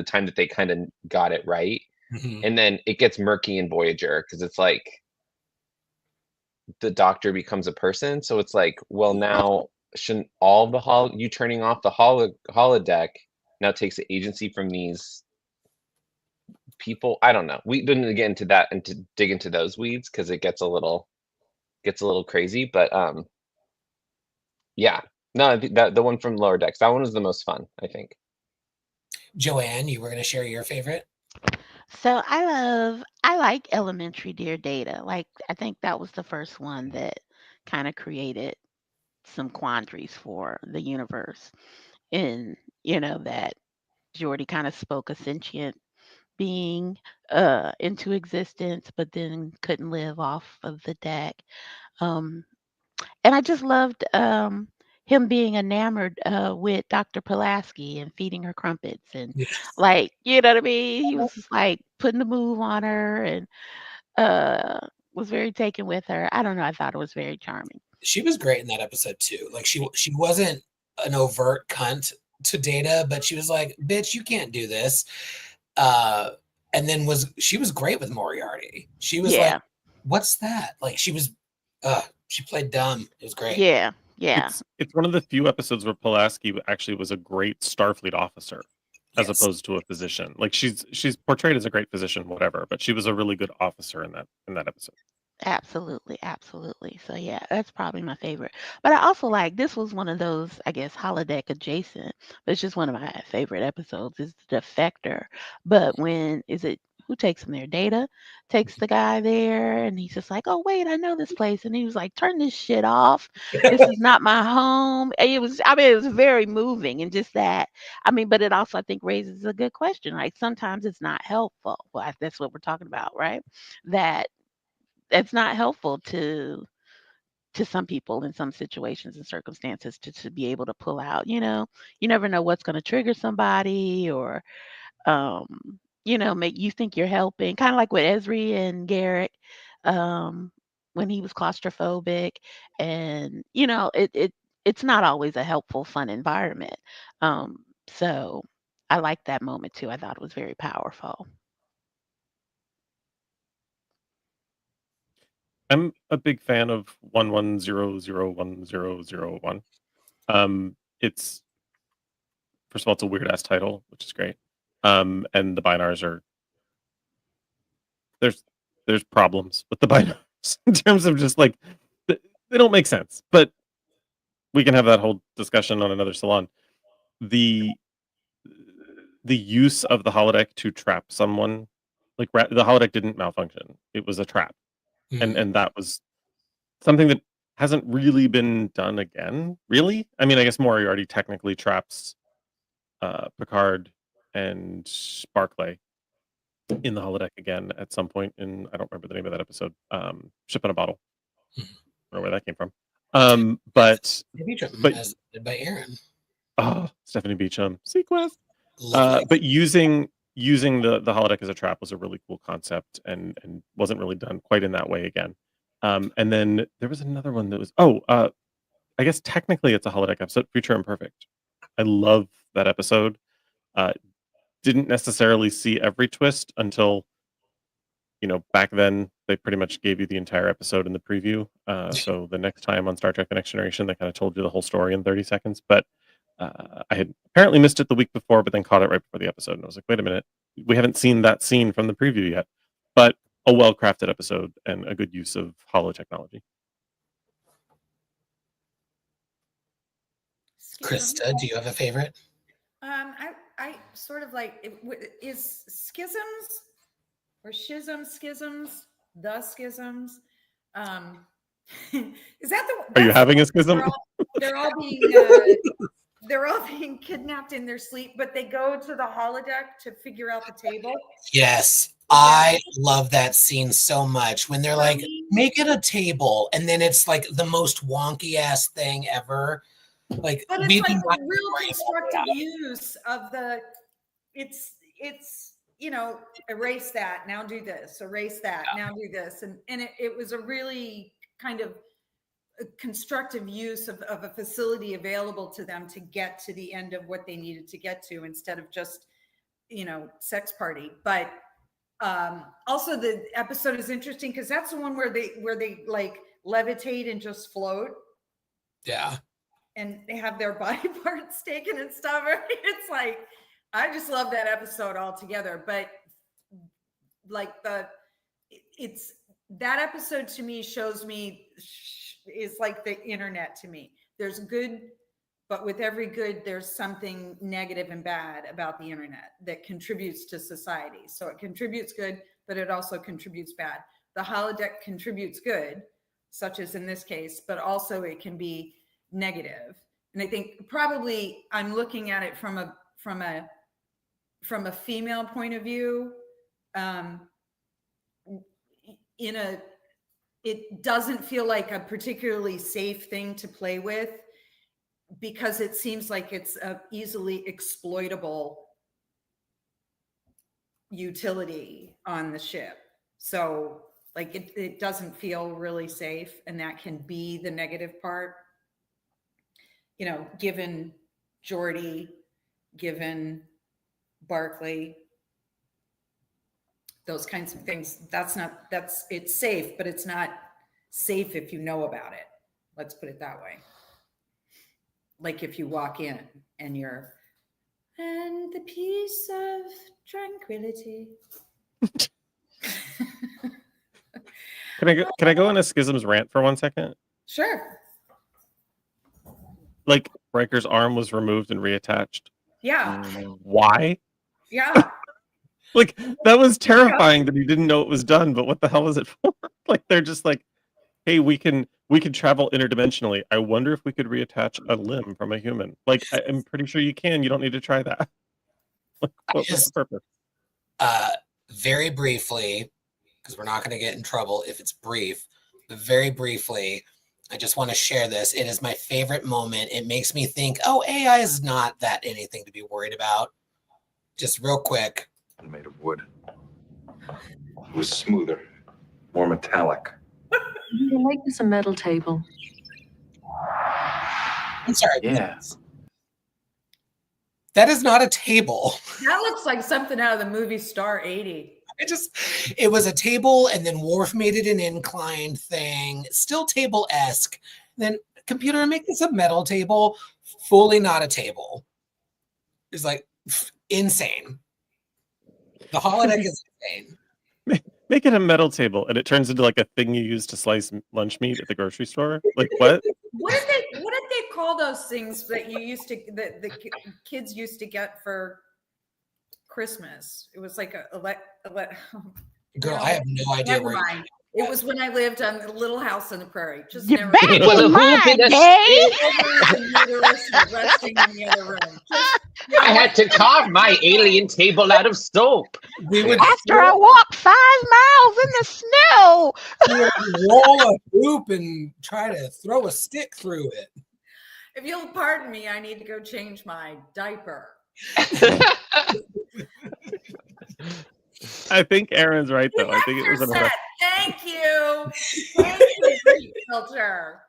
Speaker 6: time that they kind of got it right.
Speaker 1: Mm-hmm.
Speaker 6: And then it gets murky in Voyager because it's like the Doctor becomes a person. So it's like, well, now shouldn't all the you turning off the holodeck now takes the agency from these people? I don't know. We didn't get into that and to dig into those weeds because it gets a little crazy. But yeah, no, I think that the one from Lower Decks, that one was the most fun, I think.
Speaker 1: Joanne, you were going to share your favorite?
Speaker 4: So I like Elementary Dear Data. Like I think that was the first one that kind of created some quandaries for the universe. And that Geordi kind of spoke a sentient being into existence, but then couldn't live off of the deck. And I just loved him being enamored with Dr. Pulaski and feeding her crumpets and like, you know what I mean? He was just like putting the move on her and was very taken with her. I don't know. I thought it was very charming.
Speaker 1: She was great in that episode too. Like she wasn't an overt cunt to Data, but she was like, bitch, you can't do this. And then she was great with Moriarty. She was like, what's that? Like she played dumb. It was great.
Speaker 4: Yeah.
Speaker 2: It's one of the few episodes where Pulaski actually was a great Starfleet officer as opposed to a physician. Like she's portrayed as a great physician, whatever, but she was a really good officer in that episode.
Speaker 4: Absolutely. So yeah, that's probably my favorite. But I also like, this was one of those, I guess, holodeck adjacent, but it's just one of my favorite episodes is the Defector. But who takes him there? Data takes the guy there and he's just like, oh wait, I know this place. And he was like, turn this shit off. This is not my home. And it was very moving and just that. But it also I think raises a good question. Like sometimes it's not helpful. Well, that's what we're talking about, right? That it's not helpful to some people in some situations and circumstances to be able to pull out. You never know what's going to trigger somebody or make you think you're helping, kind of like with Esri and Garrick when he was claustrophobic, and it's not always a helpful, fun environment. So I liked that moment too. I thought it was very powerful.
Speaker 2: I'm a big fan of 11001001. It's first of all, it's a weird ass title, which is great. And the binars are there's problems with the binars in terms of just like they don't make sense. But we can have that whole discussion on another salon. The use of the holodeck to trap someone, like the holodeck didn't malfunction; it was a trap. And that was something that hasn't really been done again, really. I mean, I guess Moriarty technically traps Picard and Barclay in the holodeck again at some point in, I don't remember the name of that episode, Ship in a Bottle. I don't know where that came from. But
Speaker 1: as by Aaron.
Speaker 2: Oh, Stephanie Beacham, Sequest.
Speaker 1: Lovely.
Speaker 2: But using the holodeck as a trap was a really cool concept and wasn't really done quite in that way again. And then there was another one that was I guess technically it's a holodeck episode, Future Imperfect. I love that episode. Didn't necessarily see every twist until, back then they pretty much gave you the entire episode in the preview. So the next time on Star Trek: The Next Generation, they kind of told you the whole story in 30 seconds. But I had apparently missed it the week before, but then caught it right before the episode. And I was like, wait a minute, we haven't seen that scene from the preview yet. But a well-crafted episode and a good use of holo technology.
Speaker 1: Krista, do you have a favorite?
Speaker 5: I sort of like, is schisms or schisms, the schisms? Is that the?
Speaker 2: Are you having a schism?
Speaker 5: They're all being kidnapped in their sleep, but they go to the holodeck to figure out the table.
Speaker 1: Yes, I love that scene so much when they're like, make it a table, and then it's like the most wonky ass thing ever. Like,
Speaker 5: but it's like a real constructive use of the. It's erase that, now do this, erase that, now do this, and it was a really kind of a constructive use of a facility available to them to get to the end of what they needed to get to, instead of just sex party. But also the episode is interesting because that's the one where they like levitate and just float, and they have their body parts taken and stuff. It's like, I just love that episode altogether. But like that episode to me shows me is like the internet to me. There's good, but with every good, there's something negative and bad about the internet that contributes to society. So it contributes good, but it also contributes bad. The holodeck contributes good, such as in this case, but also it can be negative. And I think probably I'm looking at it from a female point of view. It doesn't feel like a particularly safe thing to play with, because it seems like it's a easily exploitable utility on the ship. So like it doesn't feel really safe, and that can be the negative part. Given Geordi, given Barclay, those kinds of things. It's safe, but it's not safe if you know about it. Let's put it that way. Like if you walk in and the peace of tranquility.
Speaker 2: Can I go on a schisms rant for 1 second?
Speaker 5: Sure.
Speaker 2: Like, Riker's arm was removed and reattached.
Speaker 5: Yeah.
Speaker 2: Why?
Speaker 5: Yeah.
Speaker 2: Like, that was terrifying that he didn't know it was done, but what the hell is it for? Like, they're just like, hey, we can travel interdimensionally. I wonder if we could reattach a limb from a human. Like, I'm pretty sure you can. You don't need to try that. Like, what's the purpose?
Speaker 1: Very briefly, because we're not going to get in trouble if it's brief, but very briefly, I just want to share this. It is my favorite moment. It makes me think, AI is not that anything to be worried about. Just real quick.
Speaker 7: Made of wood. It was smoother, more metallic.
Speaker 8: You can make this a metal table.
Speaker 1: I'm sorry.
Speaker 7: Yeah.
Speaker 1: That is not a table.
Speaker 5: That looks like something out of the movie Star 80.
Speaker 1: It was a table, and then Worf made it an inclined thing, still table-esque. Then computer, make this a metal table, fully not a table. It's like insane. The holodeck is insane.
Speaker 2: Make it a metal table, and it turns into like a thing you use to slice lunch meat at the grocery store. Like, what?
Speaker 5: What did they call those things that the kids used to get for Christmas? It was like
Speaker 1: Girl, I have no idea
Speaker 5: Never mind. It was when I lived on the little house on the prairie. Just
Speaker 4: You're
Speaker 5: never.
Speaker 4: back
Speaker 6: It was a
Speaker 4: in
Speaker 6: hoop
Speaker 4: my
Speaker 6: in a
Speaker 4: day.
Speaker 5: Shoulders and uterus were resting in the other room. Just, you
Speaker 6: I
Speaker 5: know,
Speaker 6: had to carve my alien table out of soap.
Speaker 1: We would
Speaker 4: After I walked 5 miles in the snow.
Speaker 1: roll a hoop and try to throw a stick through it.
Speaker 5: if you'll pardon me, I need to go change my diaper.
Speaker 2: I think Aaron's right though. I think it was
Speaker 5: Erector set. Thank you. Thank you, Greek filter.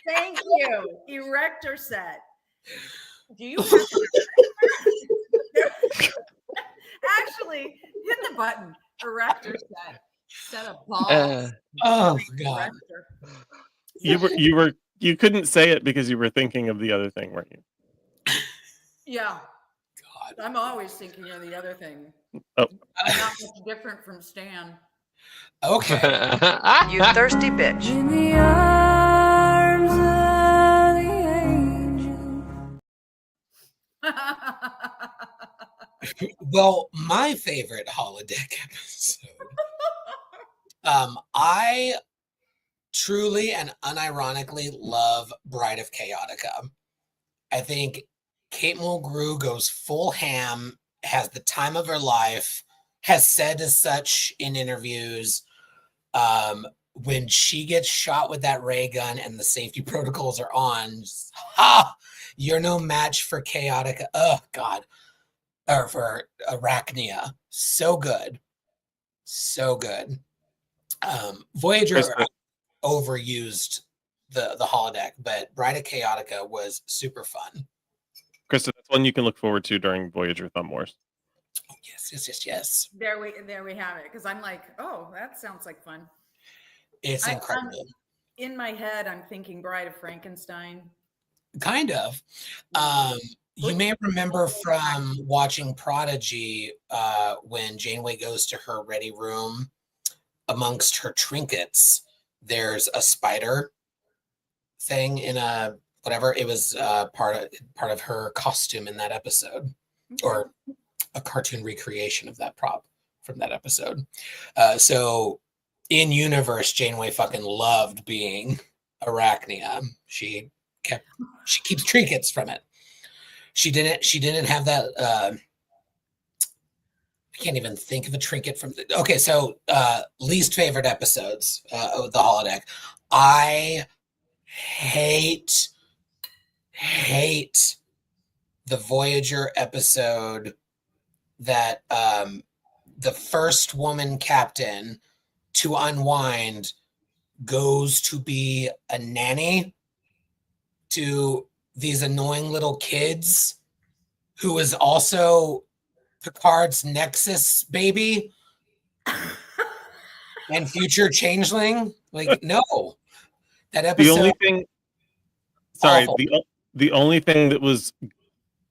Speaker 5: Thank you. Erector set. Do you have actually hit the button? Erector set. Set of balls.
Speaker 1: Oh God.
Speaker 5: Erector.
Speaker 2: You couldn't say it because you were thinking of the other thing, weren't you?
Speaker 5: Yeah.
Speaker 1: God.
Speaker 5: I'm always thinking of the other thing.
Speaker 2: Oh.
Speaker 5: I'm not much different from Stan.
Speaker 1: Okay.
Speaker 9: You thirsty bitch.
Speaker 10: In the arms of the angel.
Speaker 1: Well, my favorite holodeck episode. I truly and unironically love Bride of Chaotica. I think Kate Mulgrew goes full ham, has the time of her life, has said as such in interviews. When she gets shot with that ray gun and the safety protocols are on, just, you're no match for Chaotica. Oh God. Or for Arachnia. So good. So good. Voyager overused the holodeck, but Bride of Chaotica was super fun.
Speaker 2: Krista, that's one you can look forward to during Voyager Thumb Wars.
Speaker 1: Oh, yes.
Speaker 5: There we have it. Because I'm like, oh, that sounds like fun.
Speaker 1: It's incredible.
Speaker 5: In my head, I'm thinking Bride of Frankenstein.
Speaker 1: Kind of. You may remember from watching Prodigy when Janeway goes to her ready room. Amongst her trinkets, there's a spider thing in a whatever. It was part of her costume in that episode, or a cartoon recreation of that prop from that episode. So in universe, Janeway fucking loved being Arachnia. She keeps trinkets from it. She didn't have that. I can't even think of a trinket from okay, so least favorite episodes of the holodeck. I hate the Voyager episode that the first woman captain to unwind goes to be a nanny to these annoying little kids who is also Picard's Nexus baby and future changeling. Like, no. That episode.
Speaker 2: The only thing sorry,
Speaker 1: awful.
Speaker 2: the only thing that was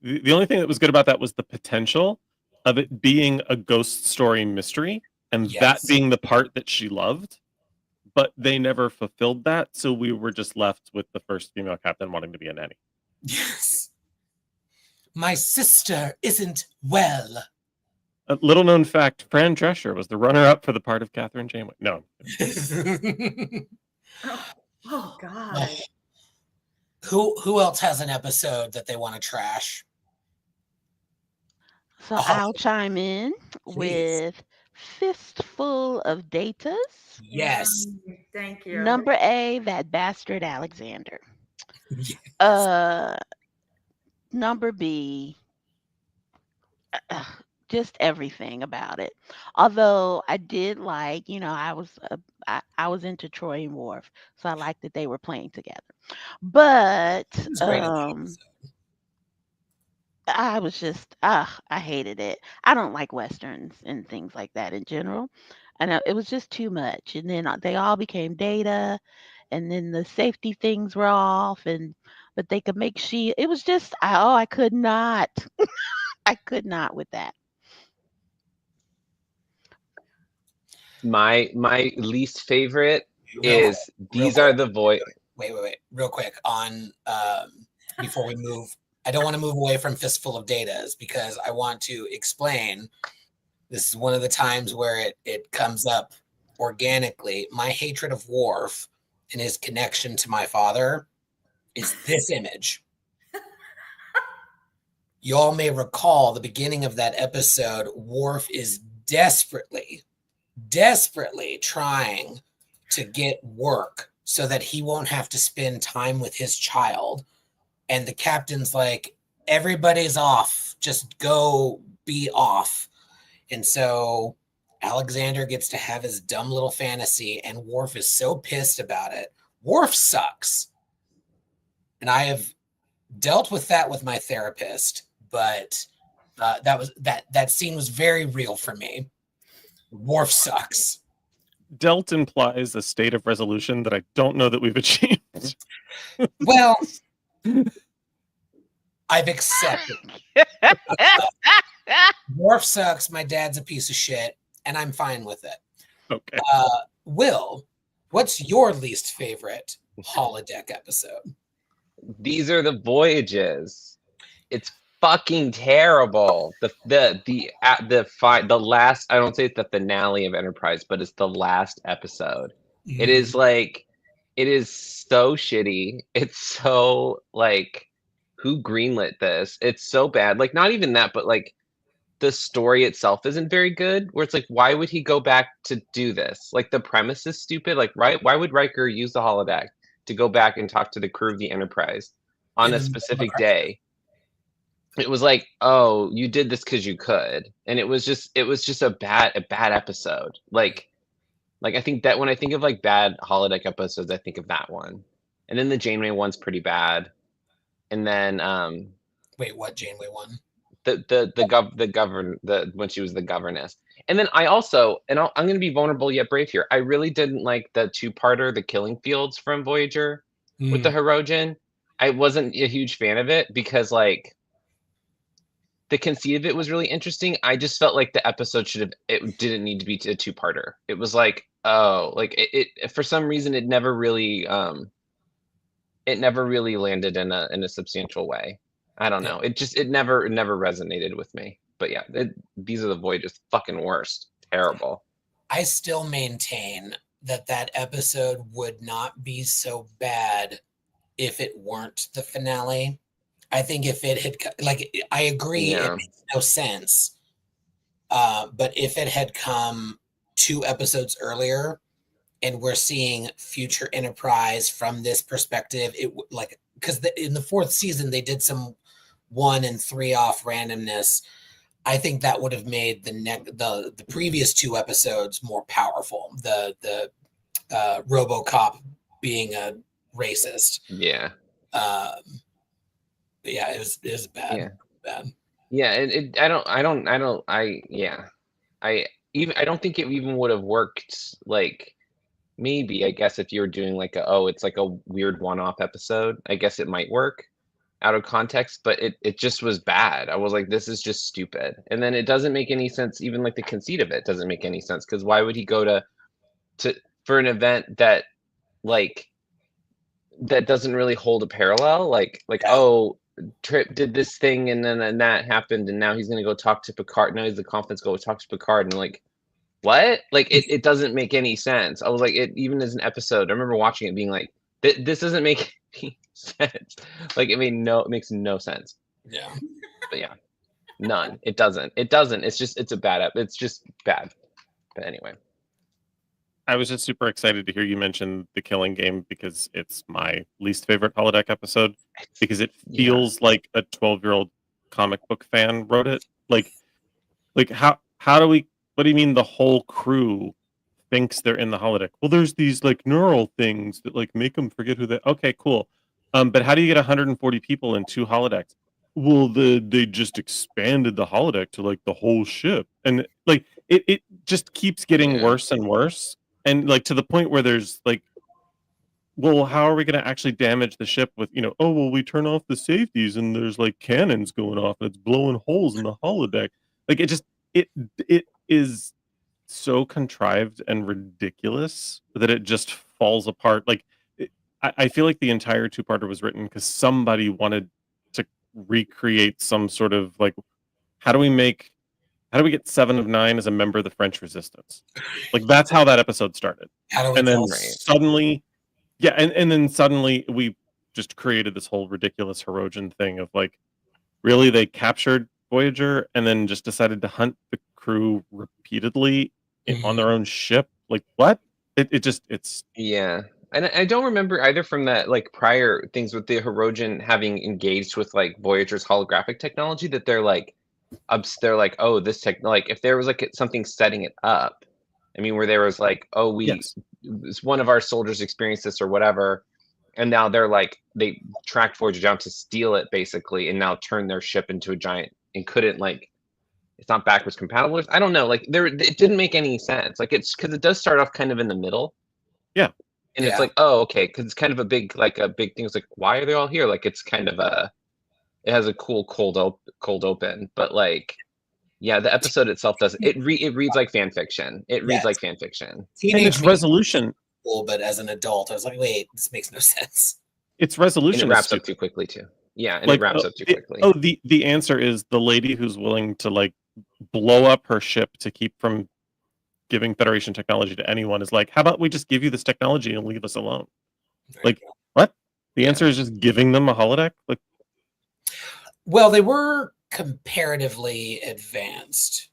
Speaker 2: good about that was the potential of it being a ghost story mystery and that being the part that she loved. But they never fulfilled that, so we were just left with the first female captain wanting to be a nanny.
Speaker 1: Yes. My sister isn't well.
Speaker 2: A little known fact, Fran Drescher was the runner-up for the part of Catherine Janeway. No.
Speaker 5: Oh God.
Speaker 1: Who else has an episode that they want to trash?
Speaker 4: So I'll chime in with Fistful of Datas.
Speaker 1: Yes.
Speaker 5: Thank you.
Speaker 4: Number A, that bastard Alexander.
Speaker 1: Yes.
Speaker 4: Number B, just everything about it. Although I did like, I was into Troy and Worf, so I liked that they were playing together. But I was just, I hated it. I don't like Westerns and things like that in general. And it was just too much. And then they all became Data, and then the safety things were off, but they could make it was just, I could not. I could not with that.
Speaker 6: My least favorite is these are the voice.
Speaker 1: Wait, real quick on before we move. I don't want to move away from Fistful of Datas because I want to explain. This is one of the times where it comes up organically, my hatred of Worf and his connection to my father is this image. Y'all may recall the beginning of that episode. Worf is desperately trying to get work so that he won't have to spend time with his child. And the captain's like, everybody's off. Just go be off. And so Alexander gets to have his dumb little fantasy, and Worf is so pissed about it. Worf sucks. And I have dealt with that with my therapist, but that scene was very real for me. Worf sucks.
Speaker 2: Dealt implies a state of resolution that I don't know that we've achieved.
Speaker 1: Well, I've accepted. Worf sucks. My dad's a piece of shit, and I'm fine with it.
Speaker 2: Okay.
Speaker 1: Will, what's your least favorite holodeck episode?
Speaker 6: These are the voyages. It's fucking terrible. The last, I don't say it's the finale of Enterprise, but it's the last episode. It is like, it is so shitty. It's so like, who greenlit this? It's so bad. Like, not even that, but like the story itself isn't very good, where it's like, why would he go back to do this? Like, the premise is stupid. Like, why would Riker use the holodeck to go back and talk to the crew of the Enterprise on a specific day? It was like, oh, you did this because you could. And it was just a bad episode. Like I think that when I think of like bad holodeck episodes, I think of that one. And then the Janeway one's pretty bad. And then
Speaker 1: wait, what Janeway one?
Speaker 6: When she was the governess. And then I also, and I'm going to be vulnerable yet brave here, I really didn't like the two-parter, The Killing Fields from Voyager with the Hirogen. I wasn't a huge fan of it because like the conceit of it was really interesting. I just felt like the episode it didn't need to be a two-parter. It was like, oh, like it for some reason it never really landed in a substantial way. I don't know. It never resonated with me. But yeah, these are the voyages. Fucking worst. Terrible.
Speaker 1: I still maintain that episode would not be so bad if it weren't the finale. I think if it had, like, I agree, it makes no sense. But if it had come 2 episodes earlier, and we're seeing future Enterprise from this perspective, it like, because in the 4th season they did some 1 and 3 off randomness. I think that would have made the previous 2 episodes more powerful. The RoboCop being a racist.
Speaker 6: Yeah.
Speaker 1: Yeah, it was bad.
Speaker 6: Yeah.
Speaker 1: Bad.
Speaker 6: Yeah. I don't think it even would have worked. Like, maybe, I guess if you were doing like it's like a weird one-off episode, I guess it might work out of context, but it just was bad. I was like, this is just stupid. And then it doesn't make any sense. Even like the conceit of it doesn't make any sense, because why would he go for an event that like that doesn't really hold a parallel? Like oh, Trip did this thing and then that happened and now he's gonna go talk to Picard. Now he's the confidence go talk to Picard, and like, what? Like it doesn't make any sense. I was like, it even as an episode, I remember watching it being like, this doesn't make any sense. Like it makes no sense.
Speaker 1: Yeah.
Speaker 6: But yeah, none. It doesn't. It's just it's just bad. But anyway.
Speaker 2: I was just super excited to hear you mention The Killing Game, because it's my least favorite holodeck episode, because it feels like a 12-year-old comic book fan wrote it. Like how do we, what do you mean the whole crew thinks they're in the holodeck? Well, there's these like neural things that like make them forget who they, okay, cool. But how do you get 140 people in 2 holodecks? Well, they just expanded the holodeck to like the whole ship. And like it just keeps getting worse and worse. And like to the point where there's like, well, how are we going to actually damage the ship with, oh, well, we turn off the safeties and there's like cannons going off and it's blowing holes in the holodeck. Like it is so contrived and ridiculous that it just falls apart. Like I feel like the entire 2-parter was written because somebody wanted to recreate some sort of like, how do we make how do we get 7 of 9 as a member of the French Resistance? Like that's how that episode started.
Speaker 1: How do we
Speaker 2: And then
Speaker 1: tell?
Speaker 2: suddenly, and then suddenly we just created this whole ridiculous Hirogen thing of like, really they captured Voyager and then just decided to hunt the crew repeatedly on their own ship. Like what? It's
Speaker 6: Yeah. And I don't remember either from that like prior things with the Hirogen having engaged with like Voyager's holographic technology that they're like oh this tech like if there was like something setting it up. I mean where there was like oh one of our soldiers experienced this or whatever, and now they're like they tracked Voyager down to steal it basically and now turn their ship into a giant and couldn't like it's not backwards compatible. I don't know, like it didn't make any sense. Like it's because it does start off kind of in the middle.
Speaker 2: Yeah.
Speaker 6: And it's like, oh, okay, because it's kind of a big thing. It's like, why are they all here? Like, it's kind of it has a cool cold open, but like, yeah, the episode itself doesn't. It reads like fan fiction. It reads like fan fiction.
Speaker 2: And its resolution.
Speaker 1: Cool, but as an adult, I was like, wait, this makes no sense.
Speaker 2: Its resolution
Speaker 6: and it wraps up too quickly too. Yeah, and it wraps up too quickly.
Speaker 2: The answer is the lady who's willing to like blow up her ship to keep from giving Federation technology to anyone is like, how about we just give you this technology and leave us alone? Like, what? The answer is just giving them a holodeck? Like,
Speaker 1: well, they were comparatively advanced.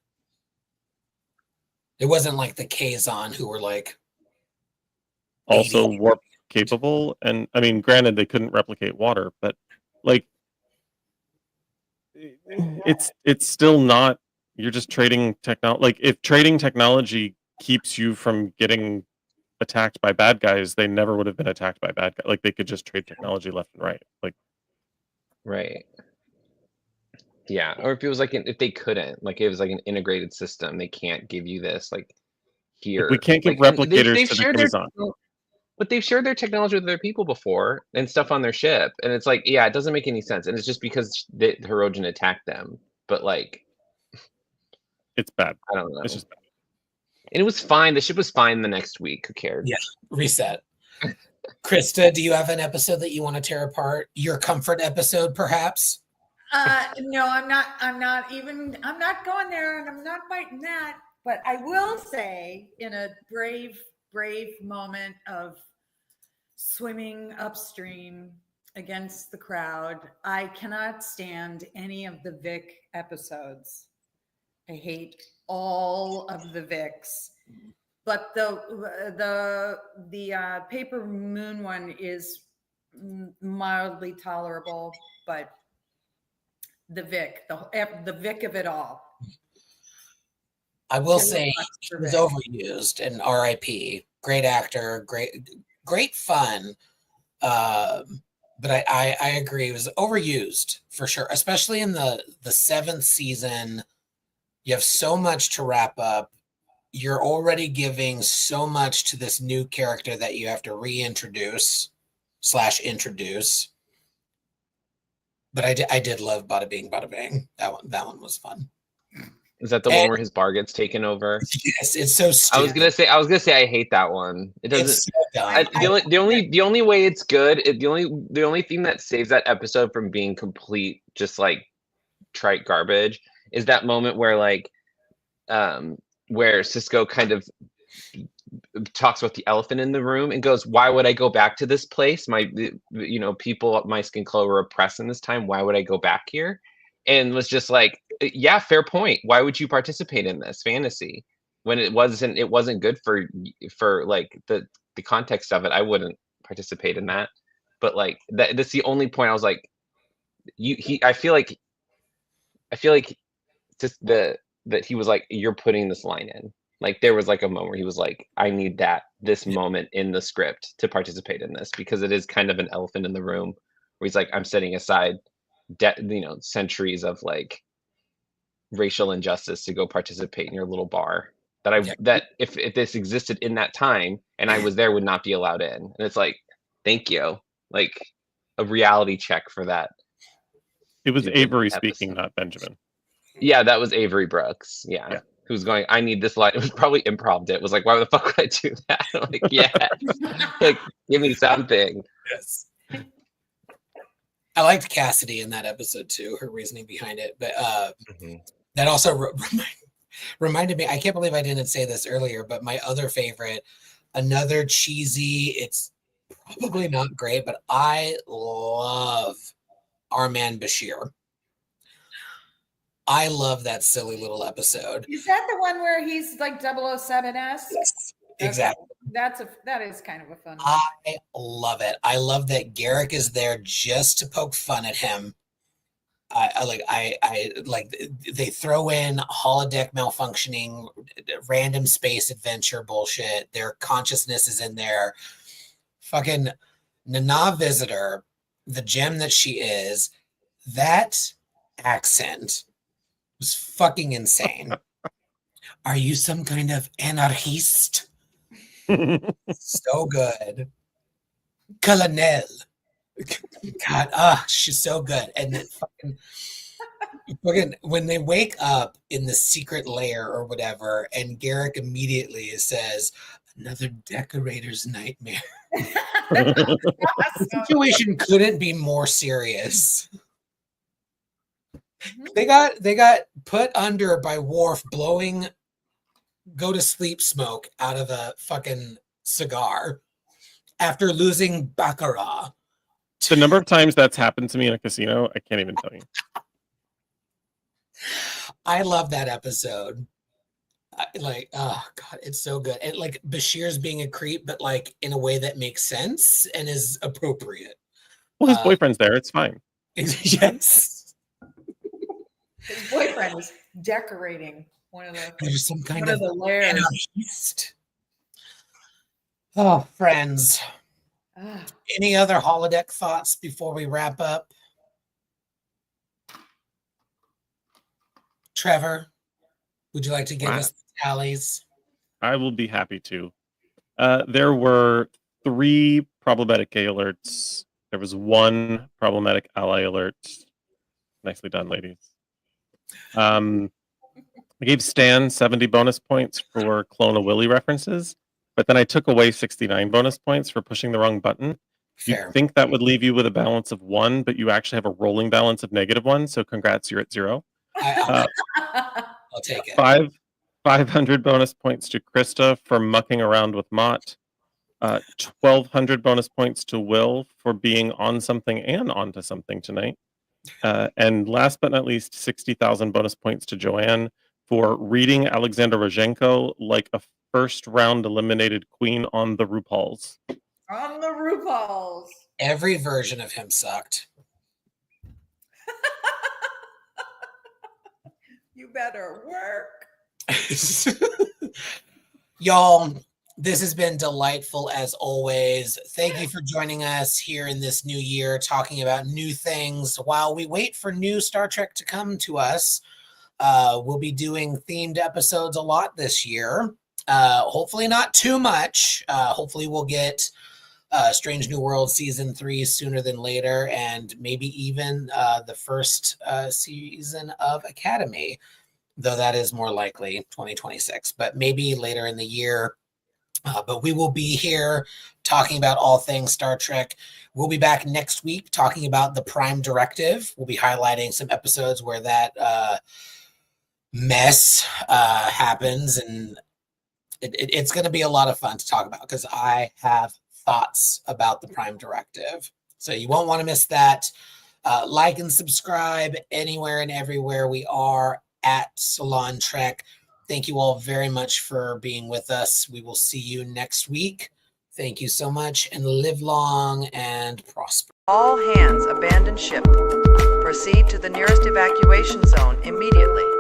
Speaker 1: It wasn't like the Kazon who were like
Speaker 2: also warp capable. And I mean, granted, they couldn't replicate water, but like, it's still not. You're just trading technology. Like if trading technology keeps you from getting attacked by bad guys, they never would have been attacked by bad guys. Like they could just trade technology left and right. Like,
Speaker 6: right. Yeah. Or if it was like, if they couldn't, like it was like an integrated system, they can't give you this like here.
Speaker 2: Like, we can't give
Speaker 6: like,
Speaker 2: replicators to the Kazon.
Speaker 6: But they've shared their technology with other people before and stuff on their ship. And it's like, yeah, it doesn't make any sense. And it's just because the Hirogen attacked them. But like,
Speaker 2: it's bad.
Speaker 6: I don't know.
Speaker 2: It's just bad.
Speaker 6: And it was fine. The ship was fine the next week. Who cared?
Speaker 1: Yeah, reset. Krista, do you have an episode that you want to tear apart? Your comfort episode, perhaps?
Speaker 5: No, I'm not going there and I'm not biting that. But I will say in a brave moment of swimming upstream against the crowd, I cannot stand any of the Vic episodes. I hate all of the Vics, but the Paper Moon one is mildly tolerable. But the Vic, the Vic of it all.
Speaker 1: I will say he was overused, and RIP. Great actor, great fun. But I agree, it was overused for sure, especially in the 7th season. You have so much to wrap up. You're already giving so much to this new character that you have to reintroduce / introduce. But I did love Bada Bing, Bada Bang. That one was fun.
Speaker 6: Is that the one where his bar gets taken over?
Speaker 1: Yes, it's so stupid.
Speaker 6: I was gonna say I hate that one. It doesn't.
Speaker 1: It's so
Speaker 6: the only way it's good. The only thing that saves that episode from being complete, just like trite garbage, is that moment where like, where Cisco kind of talks about the elephant in the room and goes, "Why would I go back to this place? My, people of my skin color were oppressed in this time. Why would I go back here?" And was just like, yeah, fair point. Why would you participate in this fantasy when it wasn't good for like the context of it? I wouldn't participate in that. But like that's the only point I was like, I feel like just that he was like, you're putting this line in. Like there was like a moment where he was like, I need this moment in the script to participate in this, because it is kind of an elephant in the room where he's like, I'm setting aside centuries of like racial injustice to go participate in your little bar that if this existed in that time and I was there would not be allowed in. And it's like, thank you, like a reality check for that.
Speaker 2: It was Avery speaking, not Benjamin.
Speaker 6: Yeah, that was Avery Brooks. Yeah. Who's going, I need this line. It was probably improv. It was like, why the fuck would I do that? Like, yes. Like, give me something.
Speaker 1: Yes. I liked Cassidy in that episode too, her reasoning behind it. But that also reminded me, I can't believe I didn't say this earlier, but my other favorite, another cheesy, it's probably not great, but I love our man Bashir. I love that silly little episode.
Speaker 5: Is that the one where he's like 007-esque?
Speaker 1: Yes, exactly.
Speaker 5: That is kind of a fun one.
Speaker 1: I love it. I love that Garrick is there just to poke fun at him. I like they throw in holodeck malfunctioning, random space adventure bullshit. Their consciousness is in there. Fucking Nana Visitor, the gem that she is, that accent was fucking insane. Are you some kind of anarchist? So good. Colonel. God, she's so good. And then fucking when they wake up in the secret lair or whatever, and Garrick immediately says, another decorator's nightmare. The situation couldn't be more serious. They got put under by Worf blowing go to sleep smoke out of a fucking cigar after losing Baccarat.
Speaker 2: The number of times that's happened to me in a casino, I can't even tell you.
Speaker 1: I love that episode. Oh God, it's so good. And like Bashir's being a creep, but like in a way that makes sense and is appropriate.
Speaker 2: Well, his boyfriend's there. It's fine.
Speaker 1: Yes.
Speaker 5: His boyfriend was decorating one of the
Speaker 1: There's some kind of
Speaker 5: the layers.
Speaker 1: anarchist. Oh, friends.
Speaker 5: Ah.
Speaker 1: Any other holodeck thoughts before we wrap up? Trevor, would you like to give us the tallies?
Speaker 2: I will be happy to. There were 3 problematic gay alerts. There was 1 problematic ally alert. Nicely done, ladies. I gave Stan 70 bonus points for Clone a Willy references, but then I took away 69 bonus points for pushing the wrong button.
Speaker 1: Fair.
Speaker 2: You think that would leave you with a balance of 1, but you actually have a rolling balance of -1, so congrats, you're at 0.
Speaker 1: I'll take it.
Speaker 2: 500 bonus points to Krista for mucking around with Mott. 1,200 bonus points to Will for being on something and onto something tonight. And last but not least, 60,000 bonus points to Joanne for reading Alexander Rozhenko like a first-round eliminated queen on the RuPauls.
Speaker 5: On the RuPauls.
Speaker 1: Every version of him sucked.
Speaker 5: You better work.
Speaker 1: Y'all, this has been delightful as always. Thank you for joining us here in this new year, talking about new things. While we wait for new Star Trek to come to us, we'll be doing themed episodes a lot this year. Hopefully not too much. Hopefully we'll get Strange New World Season 3 sooner than later, and maybe even the first season of Academy, though that is more likely 2026, but maybe later in the year. But we will be here talking about all things Star Trek. We'll be back next week talking about the Prime Directive. We'll be highlighting some episodes where that mess happens, and it's going to be a lot of fun to talk about because I have thoughts about the Prime Directive. So you won't want to miss that. Like and subscribe anywhere and everywhere we are at Salon Trek. Thank you all very much for being with us. We will see you next week. Thank you so much, and live long and prosper.
Speaker 9: All hands abandon ship. Proceed to the nearest evacuation zone immediately.